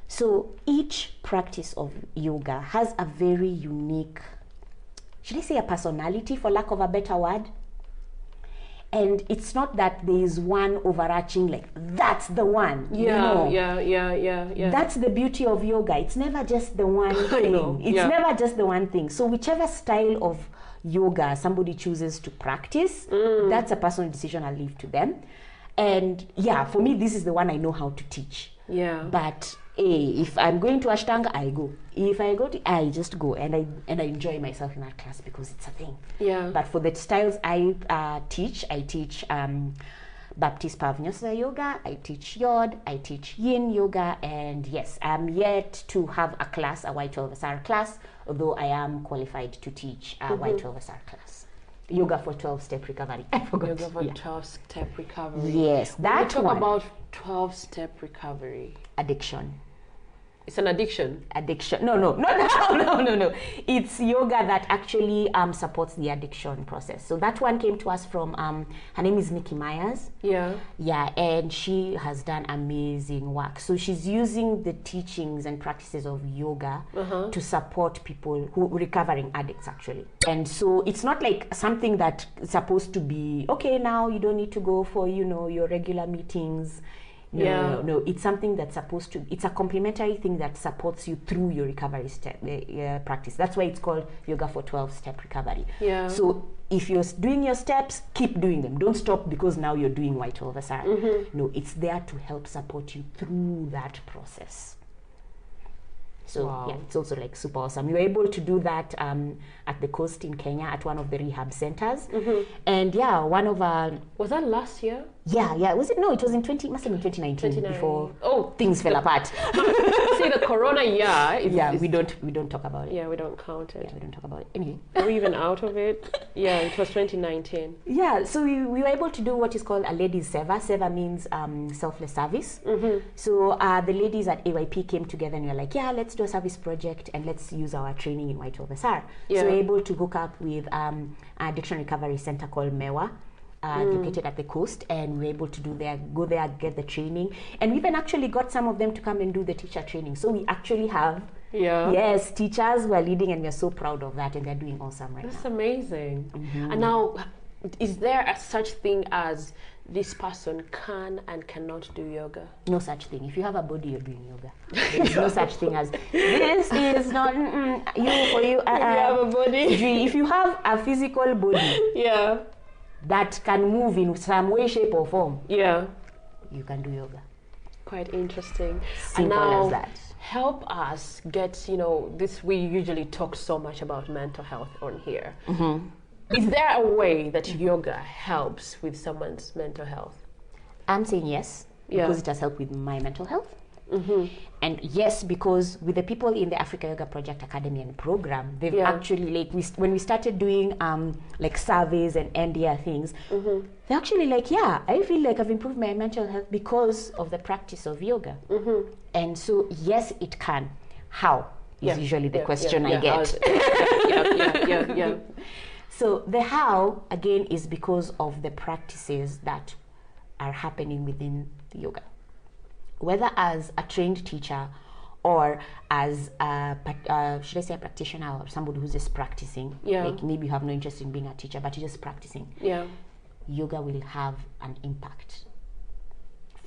So each practice of yoga has a very unique, should I say, a personality, for lack of a better word. And it's not that there is one overarching, like, that's the one. Yeah. That's the beauty of yoga. It's never just the one thing. It's never just the one thing. So whichever style of yoga somebody chooses to practice, that's a personal decision. I'll leave to them. And for me, this is the one I know how to teach. Yeah. But if I'm going to Ashtanga, I go. If I go I just go, and I enjoy myself in that class because it's a thing. Yeah. But for the styles I teach Baptist Vinyasa yoga, I teach Yod, I teach Yin yoga, and yes, I'm yet to have a class, a Y12SR class, although I am qualified to teach a Y12SR class. Yoga for 12-step recovery. I forgot. Yoga for 12-step recovery. Yes, that one. Talk about 12-step recovery. Addiction. It's an addiction. No. It's yoga that actually supports the addiction process. So that one came to us from her name is Nikki Myers. Yeah, and she has done amazing work. So she's using the teachings and practices of yoga to support people who recovering addicts actually. And so it's not like something that's supposed to be okay. Now you don't need to go for your regular meetings. No. It's something that's supposed to. It's a complementary thing that supports you through your recovery step practice. That's why it's called yoga for 12-step recovery. Yeah. So if you're doing your steps, keep doing them. Don't stop because now you're doing white over Sara. No, it's there to help support you through that process. So it's also like super awesome. We were able to do that at the coast in Kenya at one of the rehab centers. And one of our... Was that last year? Yeah. Was it? No, it was in 2019 before things fell apart. See, the Corona year. We don't talk about it. Yeah, we don't count it. Yeah, we don't talk about it. Anyway. Are we even out of it? Yeah, it was 2019. Yeah, so we were able to do what is called a ladies' seva. Seva means selfless service. So the ladies at AYP came together and we were like, let's do a service project and let's use our training in White Over Sar. So we were able to hook up with an addiction recovery center called MEWA. Located at the coast, and we were able to go there, get the training, and we even actually got some of them to come and do the teacher training. So we actually have teachers who are leading, and we're so proud of that, and they're doing awesome right now. That's amazing. And now, is there a such thing as this person can and cannot do yoga? No such thing. If you have a body, you're doing yoga. There's no such thing as this is not you for you. If you have a body. If you have a physical body, that can move in some way, shape, or form. Yeah. You can do yoga. Quite interesting. Simple and now, as that. Help us get, this, we usually talk so much about mental health on here. Is there a way that yoga helps with someone's mental health? I'm saying yes, because it has helped with my mental health. And yes, because with the people in the Africa Yoga Project Academy and program, they've actually when we started doing surveys and NDR things, they're actually I feel like I've improved my mental health because of the practice of yoga. And so yes, it can. How is usually the question I get. So the how again is because of the practices that are happening within the yoga. Whether as a trained teacher or as should I say a practitioner or somebody who's just practicing, like maybe you have no interest in being a teacher, but you're just practicing, yoga will have an impact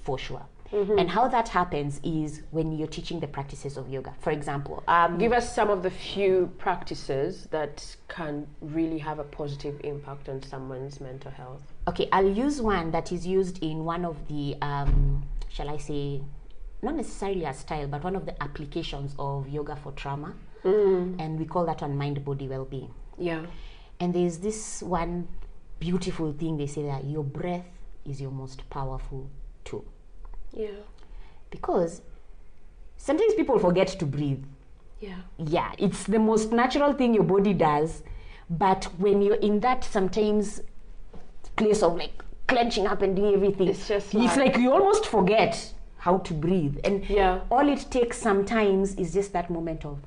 for sure. And how that happens is when you're teaching the practices of yoga. For example, give us some of the few practices that can really have a positive impact on someone's mental health. Okay, I'll use one that is used in one of the shall I say, not necessarily a style, but one of the applications of yoga for trauma. And we call that one mind body well-being. Yeah. And there's this one beautiful thing they say that your breath is your most powerful tool. Yeah. Because sometimes people forget to breathe. Yeah, it's the most natural thing your body does, but when you're in that sometimes place of clenching up and doing everything, it's like you almost forget how to breathe. And all it takes sometimes is just that moment of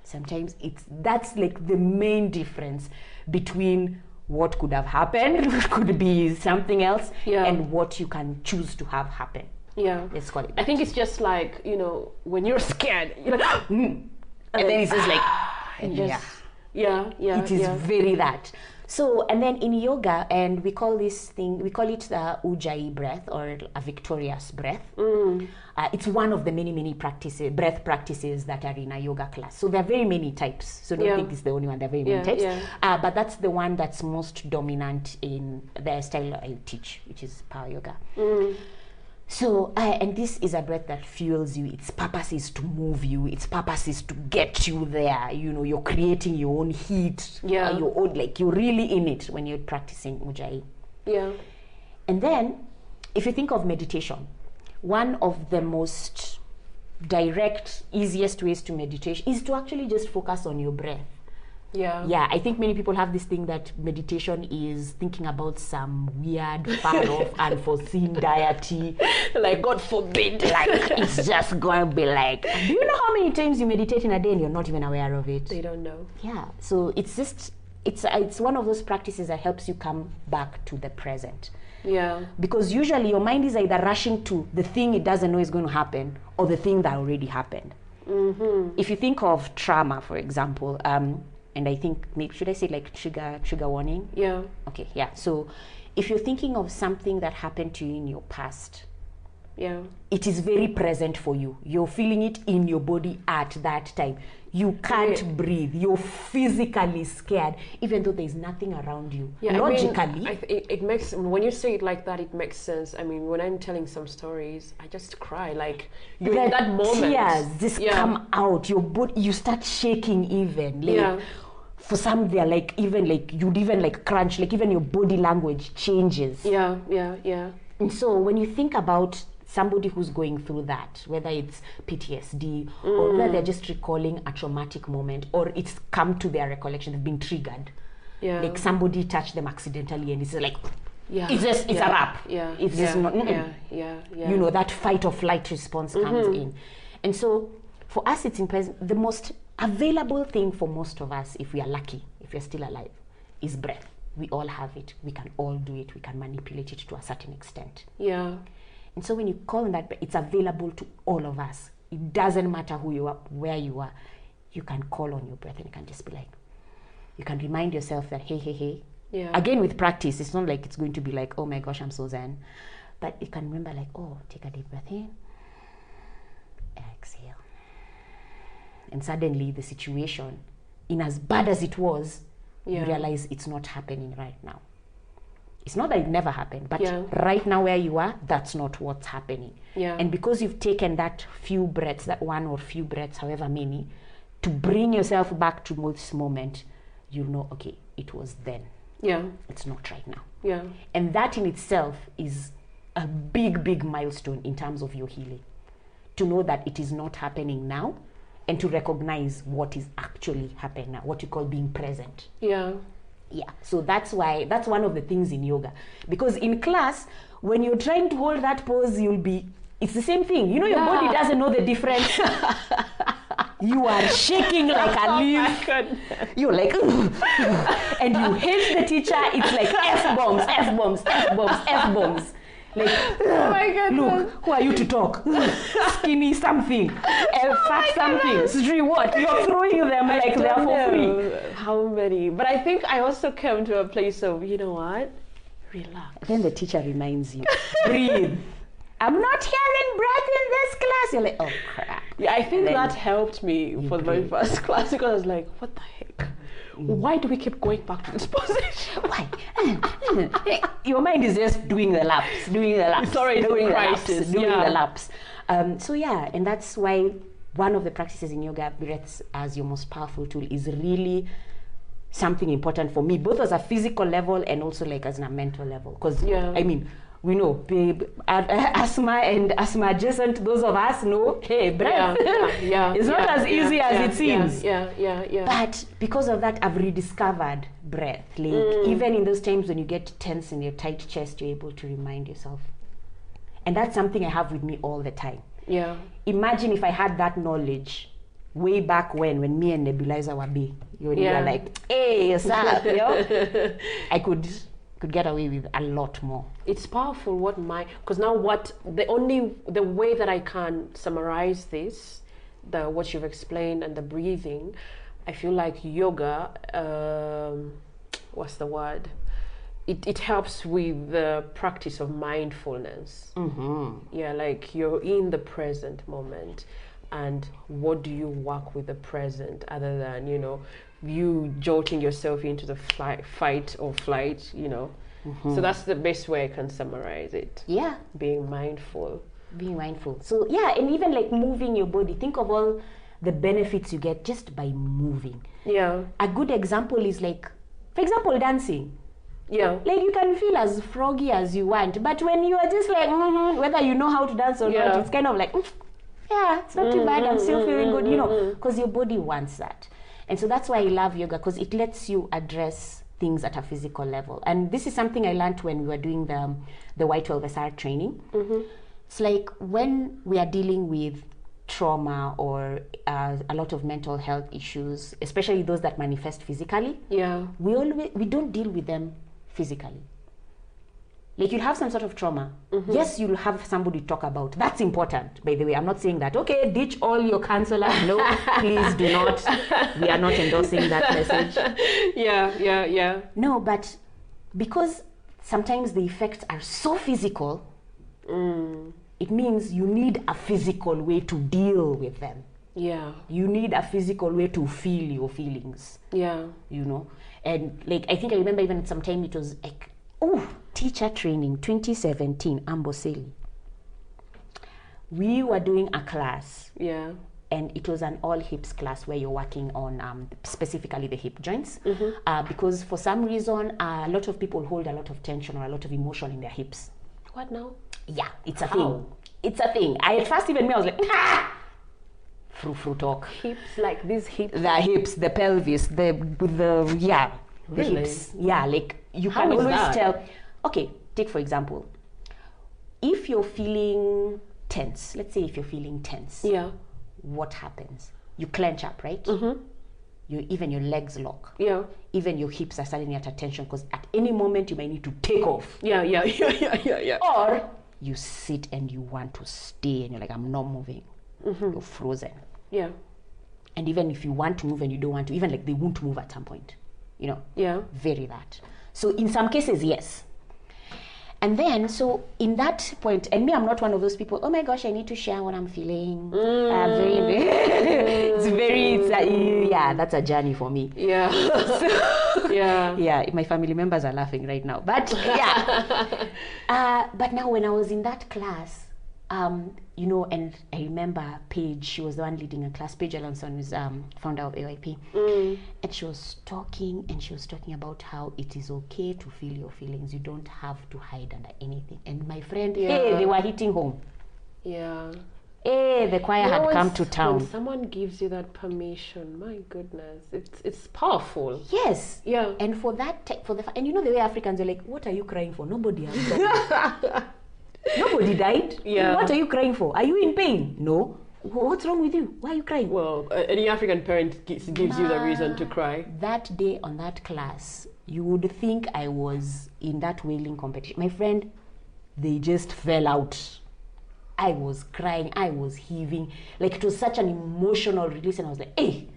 sometimes that's the main difference between what could have happened, could be something else, and what you can choose to have happen. Let's call it that. I think it's just like, when you're scared, you're like, and then it's just like, it is very that. So, and then in yoga, and we call it the Ujjayi breath or a victorious breath. It's one of the many breath practices that are in a yoga class. So there are very many types. So don't think it's the only one. There are very many types. But that's the one that's most dominant in the style I teach, which is power yoga. So, and this is a breath that fuels you. Its purpose is to move you. Its purpose is to get you there. You're creating your own heat. Your own, you're really in it when you're practicing Ujjayi. And then, if you think of meditation, one of the most direct, easiest ways to meditation is to actually just focus on your breath. Yeah, I think many people have this thing that meditation is thinking about some weird, far off, unforeseen deity. Like, God forbid. Like, it's just going to be like, do you know how many times you meditate in a day and you're not even aware of it? They don't know. Yeah, so it's just, it's one of those practices that helps you come back to the present. Yeah. Because usually your mind is either rushing to the thing it doesn't know is going to happen or the thing that already happened. If you think of trauma, for example, and I think, maybe, should I say like trigger warning? Yeah. Okay, yeah. So if you're thinking of something that happened to you in your past, it is very present for you. You're feeling it in your body at that time. You can't breathe. You're physically scared, even though there's nothing around you. Logically. It makes, when you say it like that, it makes sense. I mean, when I'm telling some stories, I just cry. Like, you're in that moment. Tears just come out. Your body, you start shaking even. Like, for some, they're like, even like, you'd even like crunch, like even your body language changes. Yeah. And so when you think about somebody who's going through that, whether it's PTSD or whether they're just recalling a traumatic moment or it's come to their recollection, they've been triggered. Like somebody touched them accidentally and it's like, it's a wrap. It's just not, you know, that fight or flight response comes in. And so for us, it's in present. The most available thing for most of us, if we are lucky, if we're still alive, is breath. We all have it. We can all do it. We can manipulate it to a certain extent. And so when you call on that, it's available to all of us. It doesn't matter who you are, where you are. You can call on your breath and you can just be like, you can remind yourself that, hey. Again, with practice, it's not like it's going to be like, oh my gosh, I'm so zen. But you can remember like, oh, take a deep breath in, exhale. And suddenly the situation, in as bad as it was, you realize it's not happening right now. It's not that it never happened, but right now where you are, that's not what's happening. And because you've taken that few breaths, that one or few breaths, however many, to bring yourself back to this moment, you know, okay, it was then. It's not right now. And that in itself is a big milestone in terms of your healing. To know that it is not happening now and to recognize what is actually happening now, what you call being present. So that's why, that's one of the things in yoga. Because in class, when you're trying to hold that pose, it's the same thing. You know, your body doesn't know the difference. You are shaking like a leaf. You're like, and you hate the teacher. It's like F-bombs. Like, oh my goodness. Look, who are you to talk? Skinny something, fat something, Sri what? You're throwing them like they're for free. How many? But I think I also came to a place of, you know what? Relax. Then the teacher reminds you, breathe. I'm not hearing breath in this class. You're like, oh crap. Yeah, I think that helped me for my first class because I was like, what the heck? Why do we keep going back to this position? Why? Your mind is just doing the laps. Sorry, doing crisis. The laps. So yeah, and that's why one of the practices in yoga, breaths as your most powerful tool, is really something important for me, both as a physical level and also like as a mental level. Because I mean, we know, babe, asthma and asthma adjacent, those of us know, hey, breath. It's not as easy as it seems. But because of that, I've rediscovered breath. Like, even in those times when you get tense in your tight chest, you're able to remind yourself. And that's something I have with me all the time. Imagine if I had that knowledge way back when me and Nebulizer were big. You were like, hey, what's up, yo? I could get away with a lot more. It's powerful because now the way that I can summarize this, what you've explained and the breathing, I feel like yoga, what's the word? It helps with the practice of mindfulness. Like you're in the present moment. And what do you work with the present other than, you jolting yourself into the fight or flight, So that's the best way I can summarize it. Being mindful. So and even like moving your body. Think of all the benefits you get just by moving. A good example is like, for example, dancing. Like you can feel as froggy as you want, but when you are just like, whether you know how to dance or not, it's kind of like, it's not too bad, I'm still feeling good, because your body wants that. And so that's why I love yoga, because it lets you address things at a physical level. And this is something I learned when we were doing the Y12SR training. It's like when we are dealing with trauma or a lot of mental health issues, especially those that manifest physically, we don't deal with them physically. Like, you'll have some sort of trauma. Yes, you'll have somebody to talk about. That's important, by the way. I'm not saying that, okay, ditch all your counselors. No, please do not. We are not endorsing that message. Yeah. No, but because sometimes the effects are so physical, it means you need a physical way to deal with them. Yeah. You need a physical way to feel your feelings. Yeah. You know? And like, I think I remember even at some time it was like, teacher training 2017, Amboseli. We were doing a class. Yeah. And it was an all hips class where you're working on specifically the hip joints. Because for some reason, a lot of people hold a lot of tension or a lot of emotion in their hips. What now? Yeah, it's a thing. It's a thing. At first, even me, I was like, frou talk. Hips, like these hips? The hips, the pelvis, the Really? hips. Yeah, like you How can is always that? tell. Okay, take for example, if you're feeling tense, let's say if you're feeling tense, what happens? You clench up, right? Even your legs lock. Yeah. Even your hips are suddenly at attention, because at any moment you might need to take off. Yeah. Or you sit and you want to stay and you're like, I'm not moving. You're frozen. Yeah. And even if you want to move and you don't want to, even like they won't move at some point. You know? Yeah. Very that. So in some cases, yes. And then, so in that point, and me, I'm not one of those people, oh my gosh, I need to share what I'm feeling. That's a journey for me. Yeah. Yeah, my family members are laughing right now. But but now when I was in that class, you know, and I remember Paige, she was the one leading a class. Paige Alonson was founder of AYP. And she was talking about how it is okay to feel your feelings. You don't have to hide under anything. And my friend, they were hitting home. Yeah. The choir had come to town. When someone gives you that permission, my goodness, it's powerful. Yes. Yeah. And and you know the way Africans are like, what are you crying for? Nobody has died. Nobody died. Yeah. What are you crying for? Are you in pain? No. What's wrong with you? Why are you crying? Well, any African parent gives you the reason to cry. That day on that class, you would think I was in that wailing competition. My friend, they just fell out. I was crying. I was heaving. Like, it was such an emotional release. And I was like, hey,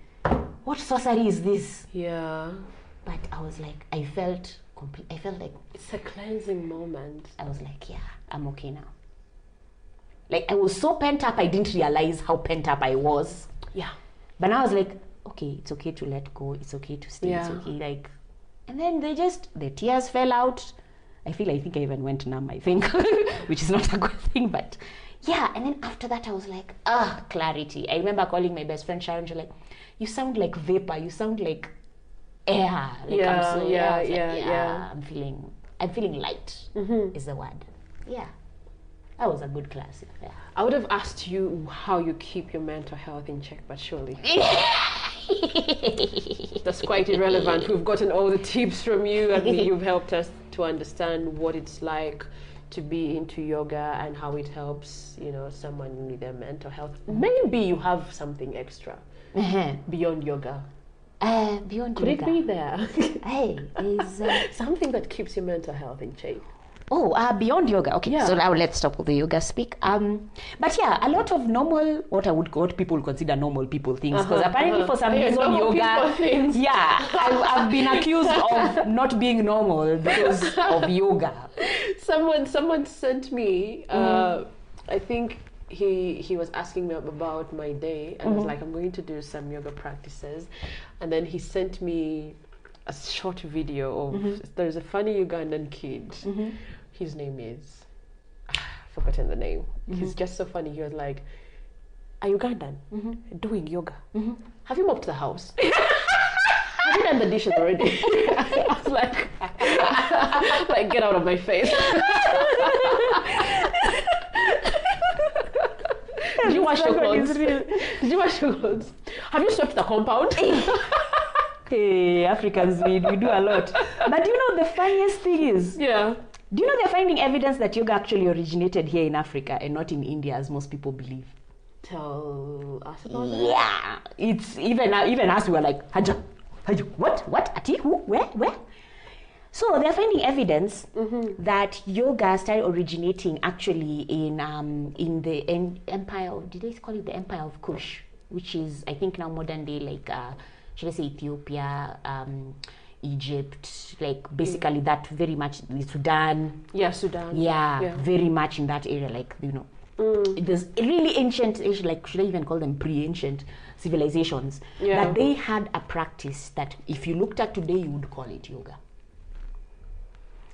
what sorcery is this? Yeah. But I was like, I felt like it's a cleansing moment. I was like, yeah, I'm okay now. Like, I was so pent up, I didn't realize how pent up I was. Yeah. But now I was like, okay, it's okay to let go. It's okay to stay. Yeah. It's okay. Like, and then the tears fell out. I think I even went numb, I think, which is not a good thing, but yeah. And then after that, I was like, clarity. I remember calling my best friend Sharon. She was like, you sound like vapor. You sound like air. Like, I'm feeling light is the word. Yeah. That was a good class. Yeah. I would have asked you how you keep your mental health in check, but surely that's quite irrelevant. We've gotten all the tips from you, and you've helped us to understand what it's like to be into yoga and how it helps, you know, someone with their mental health. Maybe you have something extra beyond yoga. Beyond Could yoga. it be there? Hey, is something that keeps your mental health in check? Beyond yoga. Okay, yeah. So now let's stop with the yoga speak. But yeah, a lot of normal, what people would consider normal people things, because apparently for some reason yoga, I've been accused of not being normal because of yoga. Someone sent me, I think he was asking me about my day, and I was like, I'm going to do some yoga practices, and then he sent me a short video of there's a funny Ugandan kid. His name is I've forgotten the name. He's just so funny. He was like, a Ugandan doing yoga. Have you mopped the house? Have you done the dishes already? I was like, get out of my face. Did you wash your clothes? Did you wash your clothes? Have you swept the compound? Hey, Africans, we do a lot. But you know, the funniest thing is, do you know they're finding evidence that yoga actually originated here in Africa and not in India, as most people believe? Tell us about that. Yeah, it's even us, we were like, Haja, what, Ati, who, where? So they're finding evidence that yoga started originating actually in the empire of, did they call it the Empire of Kush, which is, I think now modern day, like, should I say Ethiopia, Egypt, like basically that very much, Sudan. Yeah, Sudan. Yeah, very much in that area, like, you know. There's really ancient, like, should I even call them pre-ancient civilizations, that they had a practice that if you looked at today, you would call it yoga.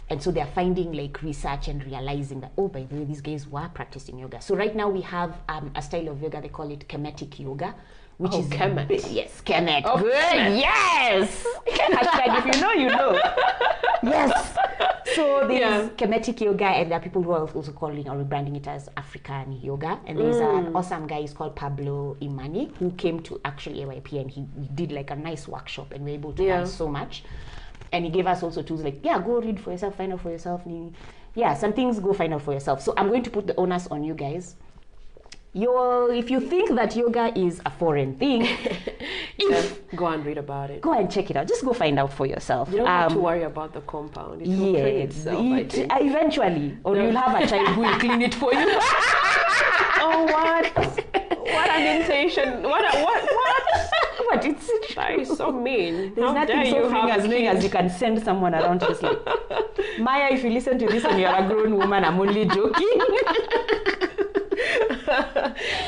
And so they're finding like research and realizing that, oh, by the way, these guys were practicing yoga. So right now we have a style of yoga, they call it Kemetic yoga, which is Kemet. Yes, Kemet. Oh, good. Yes. Hashtag if you know, you know. Yes. So there's Kemetic yoga, and there are people who are also calling or rebranding it as African yoga. And there's an awesome guy, he's called Pablo Imani, who came to actually AYP, and he did like a nice workshop, and we were able to learn so much. And he gave us also tools like, go read for yourself, find out for yourself. Yeah, some things go find out for yourself. So I'm going to put the onus on you guys. If you think that yoga is a foreign thing, go and read about it. Go and check it out. Just go find out for yourself. You don't have to worry about the compound. It will clean itself, I think. Eventually. Or you'll have a child who will clean it for you. Oh, what? What an intention. What? What? It's that is so mean. There's nothing so freeing as knowing as you can send someone around just like, Maya, if you listen to this and you're a grown woman, I'm only joking.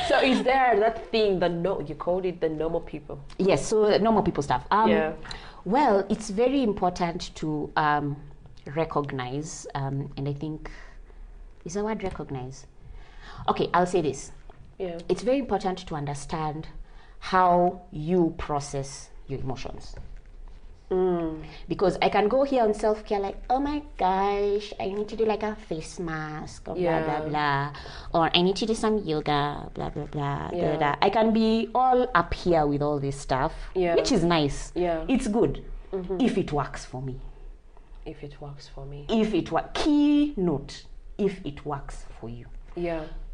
So is there that thing, you called it the normal people? Yes, so normal people stuff. Well, it's very important to recognize, and I think, is the word recognize? Okay, I'll say this. Yeah. It's very important to understand how you process your emotions. Because I can go here on self-care like, oh my gosh, I need to do like a face mask or blah blah blah, or I need to do some yoga, blah blah blah, blah, blah. I can be all up here with all this stuff, which is nice. It's good if it works for me. If it works for me. Key note, if it works for you.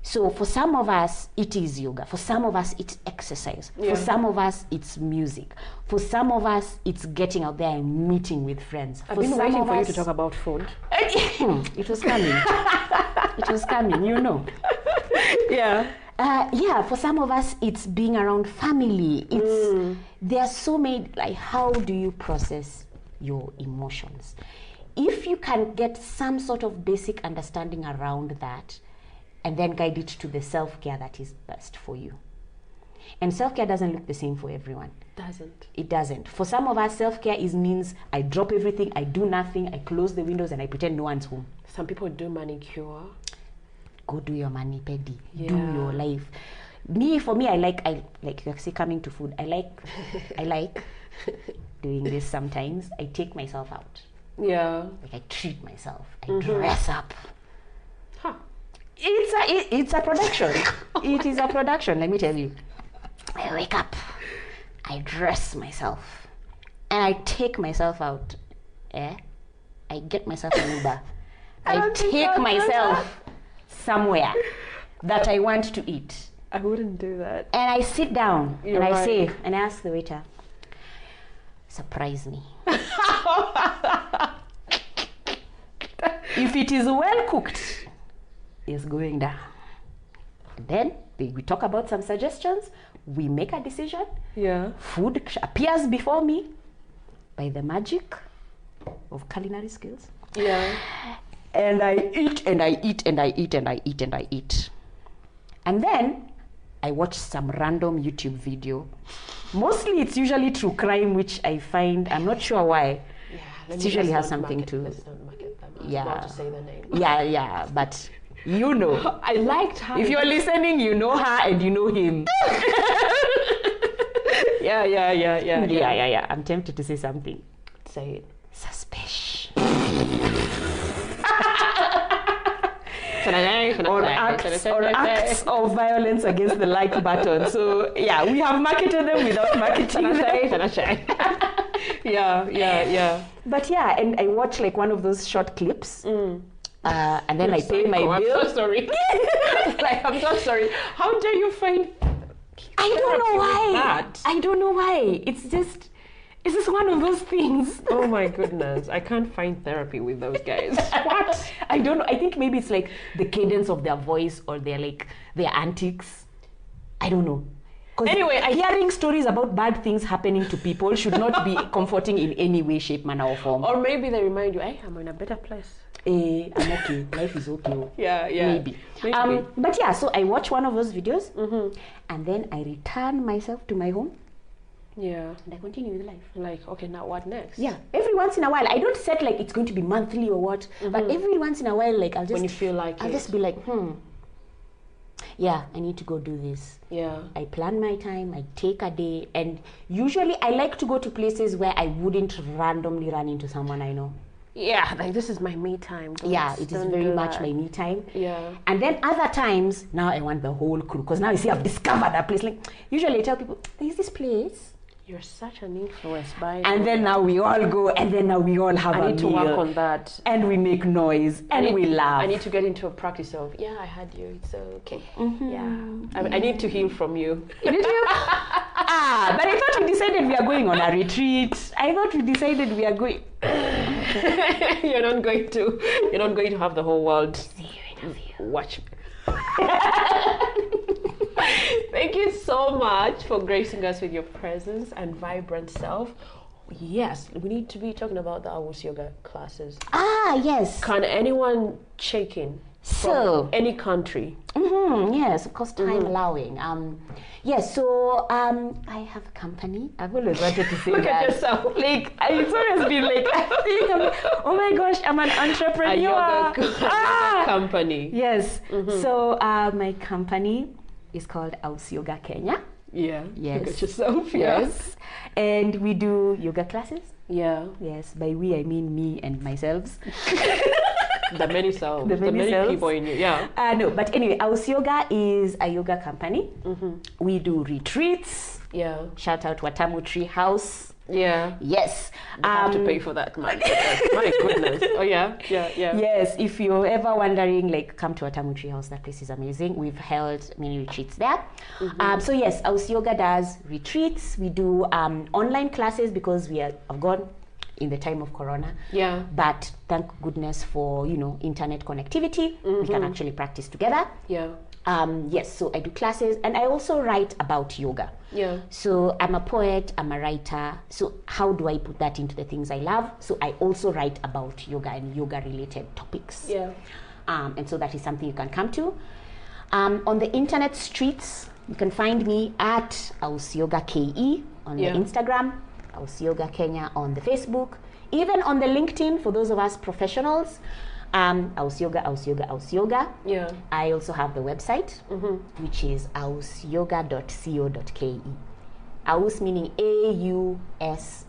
So for some of us, it is yoga. For some of us, it's exercise. For some of us, it's music. For some of us, it's getting out there and meeting with friends. I've been waiting for you to talk about food. It was coming. It was coming, you know. For some of us, it's being around family. There are so many, like, how do you process your emotions? If you can get some sort of basic understanding around that, and then guide it to the self-care that is best for you. And self-care doesn't look the same for everyone. It doesn't. For some of us, self-care means I drop everything, I do nothing, I close the windows, and I pretend no one's home. Some people do manicure. Go do your mani pedi. Do your life. For me, I like you say, coming to food. I like doing this sometimes. I take myself out. Like I treat myself. I dress up. It's a production. It is a production, let me tell you. I wake up, I dress myself, and I take myself out. I get myself an Uber. I take myself somewhere that I want to eat. I wouldn't do that. And I sit down and I say, and I ask the waiter, surprise me. If it is well cooked, is going down. And then we talk about some suggestions, we make a decision. Food appears before me by the magic of culinary skills. And I eat and I eat and I eat and I eat and I eat. And then I watch some random YouTube video. Mostly it's usually true crime, which I find, I'm not sure why. It usually has something to. Let's not market them. I was about to say the name. But you know. I liked her. If you're listening, you know her and you know him. Yeah. I'm tempted to say something. Say it. Suspicious. acts of violence against the like button. So yeah, we have marketed them without marketing them. Yeah. But yeah, and I watch like one of those short clips. And then I pay my bill. I'm so sorry. Like, I'm so sorry. How dare you find? I don't know why. That? I don't know why. It's just one of those things. Oh my goodness. I can't find therapy with those guys. What? I don't know. I think maybe it's like the cadence of their voice or their antics. I don't know. Anyway, hearing stories about bad things happening to people should not be comforting in any way, shape, manner, or form. Or maybe they remind you, hey, I'm in a better place. I'm okay. Life is okay. Yeah. Maybe. But yeah, so I watch one of those videos, and then I return myself to my home. Yeah. And I continue with life. Like, okay, now what next? Yeah. Every once in a while, I don't set like it's going to be monthly or what, but every once in a while, like I'll just, when you feel like I'll just be like, yeah, I need to go do this. Yeah. I plan my time, I take a day, and usually I like to go to places where I wouldn't randomly run into someone I know. Yeah, like this is my me time. Yeah, it is very much my me time. Yeah. And then other times, now I want the whole crew, because now you see I've discovered that place. Like, usually I tell people, there's this place. You're such an influence by and then now we all go, and then now we all have a meal. I need to work on that. And we make noise, and we laugh. I need to get into a practice of, yeah, I had you, it's okay. Yeah. I need to heal from you. Did you? But I thought we decided we are going on a retreat. I thought we decided we are going... You're not going to have the whole world watch me. Thank you so much for gracing us with your presence and vibrant self. Yes, we need to be talking about the Aus Yoga classes. Yes. Can anyone check in from any country? Yes, of course, time allowing. Yes, so I have a company. I've always wanted to say Look that. at yourself. Like, it's always been like, oh my gosh, I'm an entrepreneur. A yoga company. Yes. So my company is called Aus Yoga Kenya. Yeah. Yes. Look at yourself. Yes. And we do yoga classes. Yeah. Yes. By we, I mean me and myself. The many selves. The many people in you. Yeah. No, but anyway, Aus Yoga is a yoga company. We do retreats. Yeah. Shout out Watamu Tree House. Yeah. Yes. You have to pay for that. My goodness. Oh yeah. Yes. If you're ever wondering, like, come to Watamu Tree House. That place is amazing. We've held many retreats there. So yes, Aus Yoga does retreats. We do online classes because we have gone in the time of Corona. Yeah. But thank goodness for, internet connectivity. We can actually practice together. Yeah. Yes, so I do classes, and I also write about yoga. Yeah. So I'm a poet, I'm a writer. So how do I put that into the things I love? So I also write about yoga and yoga related topics. Yeah. And so that is something you can come to. On the internet streets, you can find me at Aus Yoga KE on the Instagram, Aus Yoga Kenya on the Facebook, even on the LinkedIn for those of us professionals. Aus Yoga, Aus Yoga, Aus Yoga. Yeah. I also have the website, which is ausyoga.co.ke. Aus meaning AUSYOGA.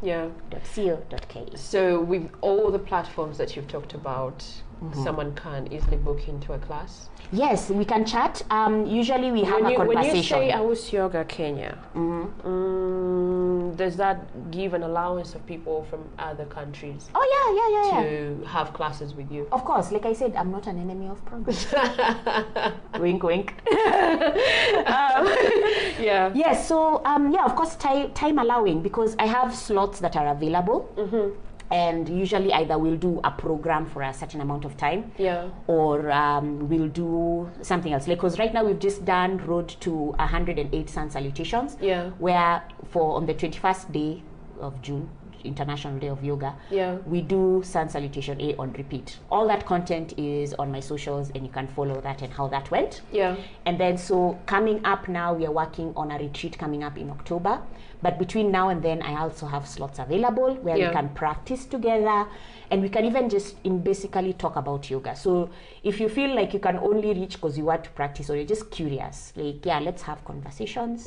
Yeah. .co.ke. So with all the platforms that you've talked about, someone can easily book into a class? Yes, we can chat. Usually we have a conversation. When you say Aus Yoga Kenya, does that give an allowance of people from other countries? Oh yeah. To have classes with you? Of course, like I said, I'm not an enemy of progress. Wink, wink. Yeah. Yes. So of course, time allowing, because I have slots that are available. And usually either we'll do a program for a certain amount of time, or we'll do something else. Like, because right now we've just done Road to 108 Sun Salutations, where on the 21st day of June, International Day of Yoga, we do Sun Salutation A on repeat. All that content is on my socials, and you can follow that and how that went. Yeah. And then, so coming up now, we are working on a retreat coming up in October. But between now and then, I also have slots available where we can practice together, and we can even just basically talk about yoga. So if you feel like you can only reach because you want to practice, or you're just curious, like, let's have conversations.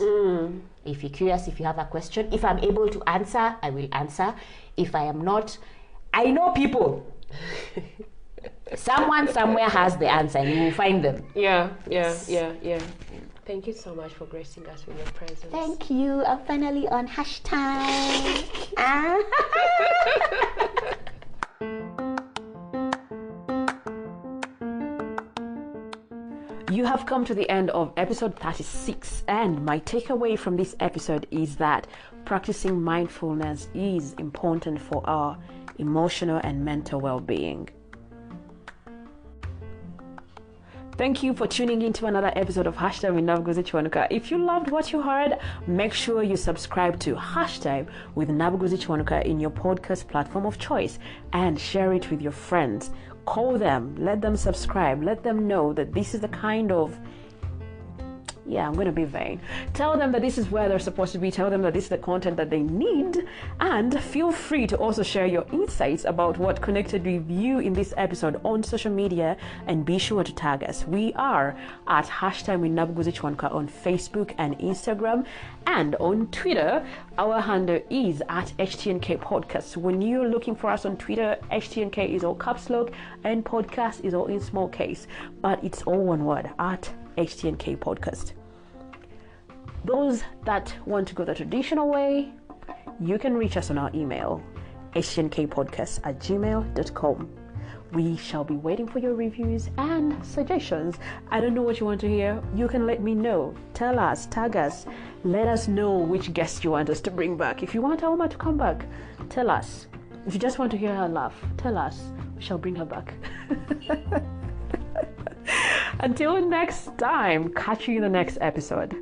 If you're curious, if you have a question, if I'm able to answer, I will answer. If I am not, I know people. Someone somewhere has the answer and you will find them. Yeah. Thank you so much for gracing us with your presence. Thank you. I'm finally on hashtag. You have come to the end of episode 36, and my takeaway from this episode is that practicing mindfulness is important for our emotional and mental well-being. Thank you for tuning in to another episode of Hashtag with Nabuguzi Kiwanuka. If you loved what you heard, make sure you subscribe to Hashtag with Nabuguzi Kiwanuka in your podcast platform of choice and share it with your friends. Call them, let them subscribe, let them know that this is the kind of, I'm going to be vain. Tell them that this is where they're supposed to be. Tell them that this is the content that they need. And feel free to also share your insights about what connected with you in this episode on social media, and be sure to tag us. We are at Hashtag with Nabuguzi Kiwanuka on Facebook and Instagram, and on Twitter, our handle is at HTNK Podcast. When you're looking for us on Twitter, HTNK is all caps lock and podcast is all in small case, but it's all one word, at HTNK Podcast. Those that want to go the traditional way, you can reach us on our email, htnkpodcast@gmail.com. We shall be waiting for your reviews and suggestions. I don't know what you want to hear. You can let me know. Tell us, tag us, let us know which guest you want us to bring back. If you want Auma to come back, tell us. If you just want to hear her laugh, tell us. We shall bring her back. Until next time, catch you in the next episode.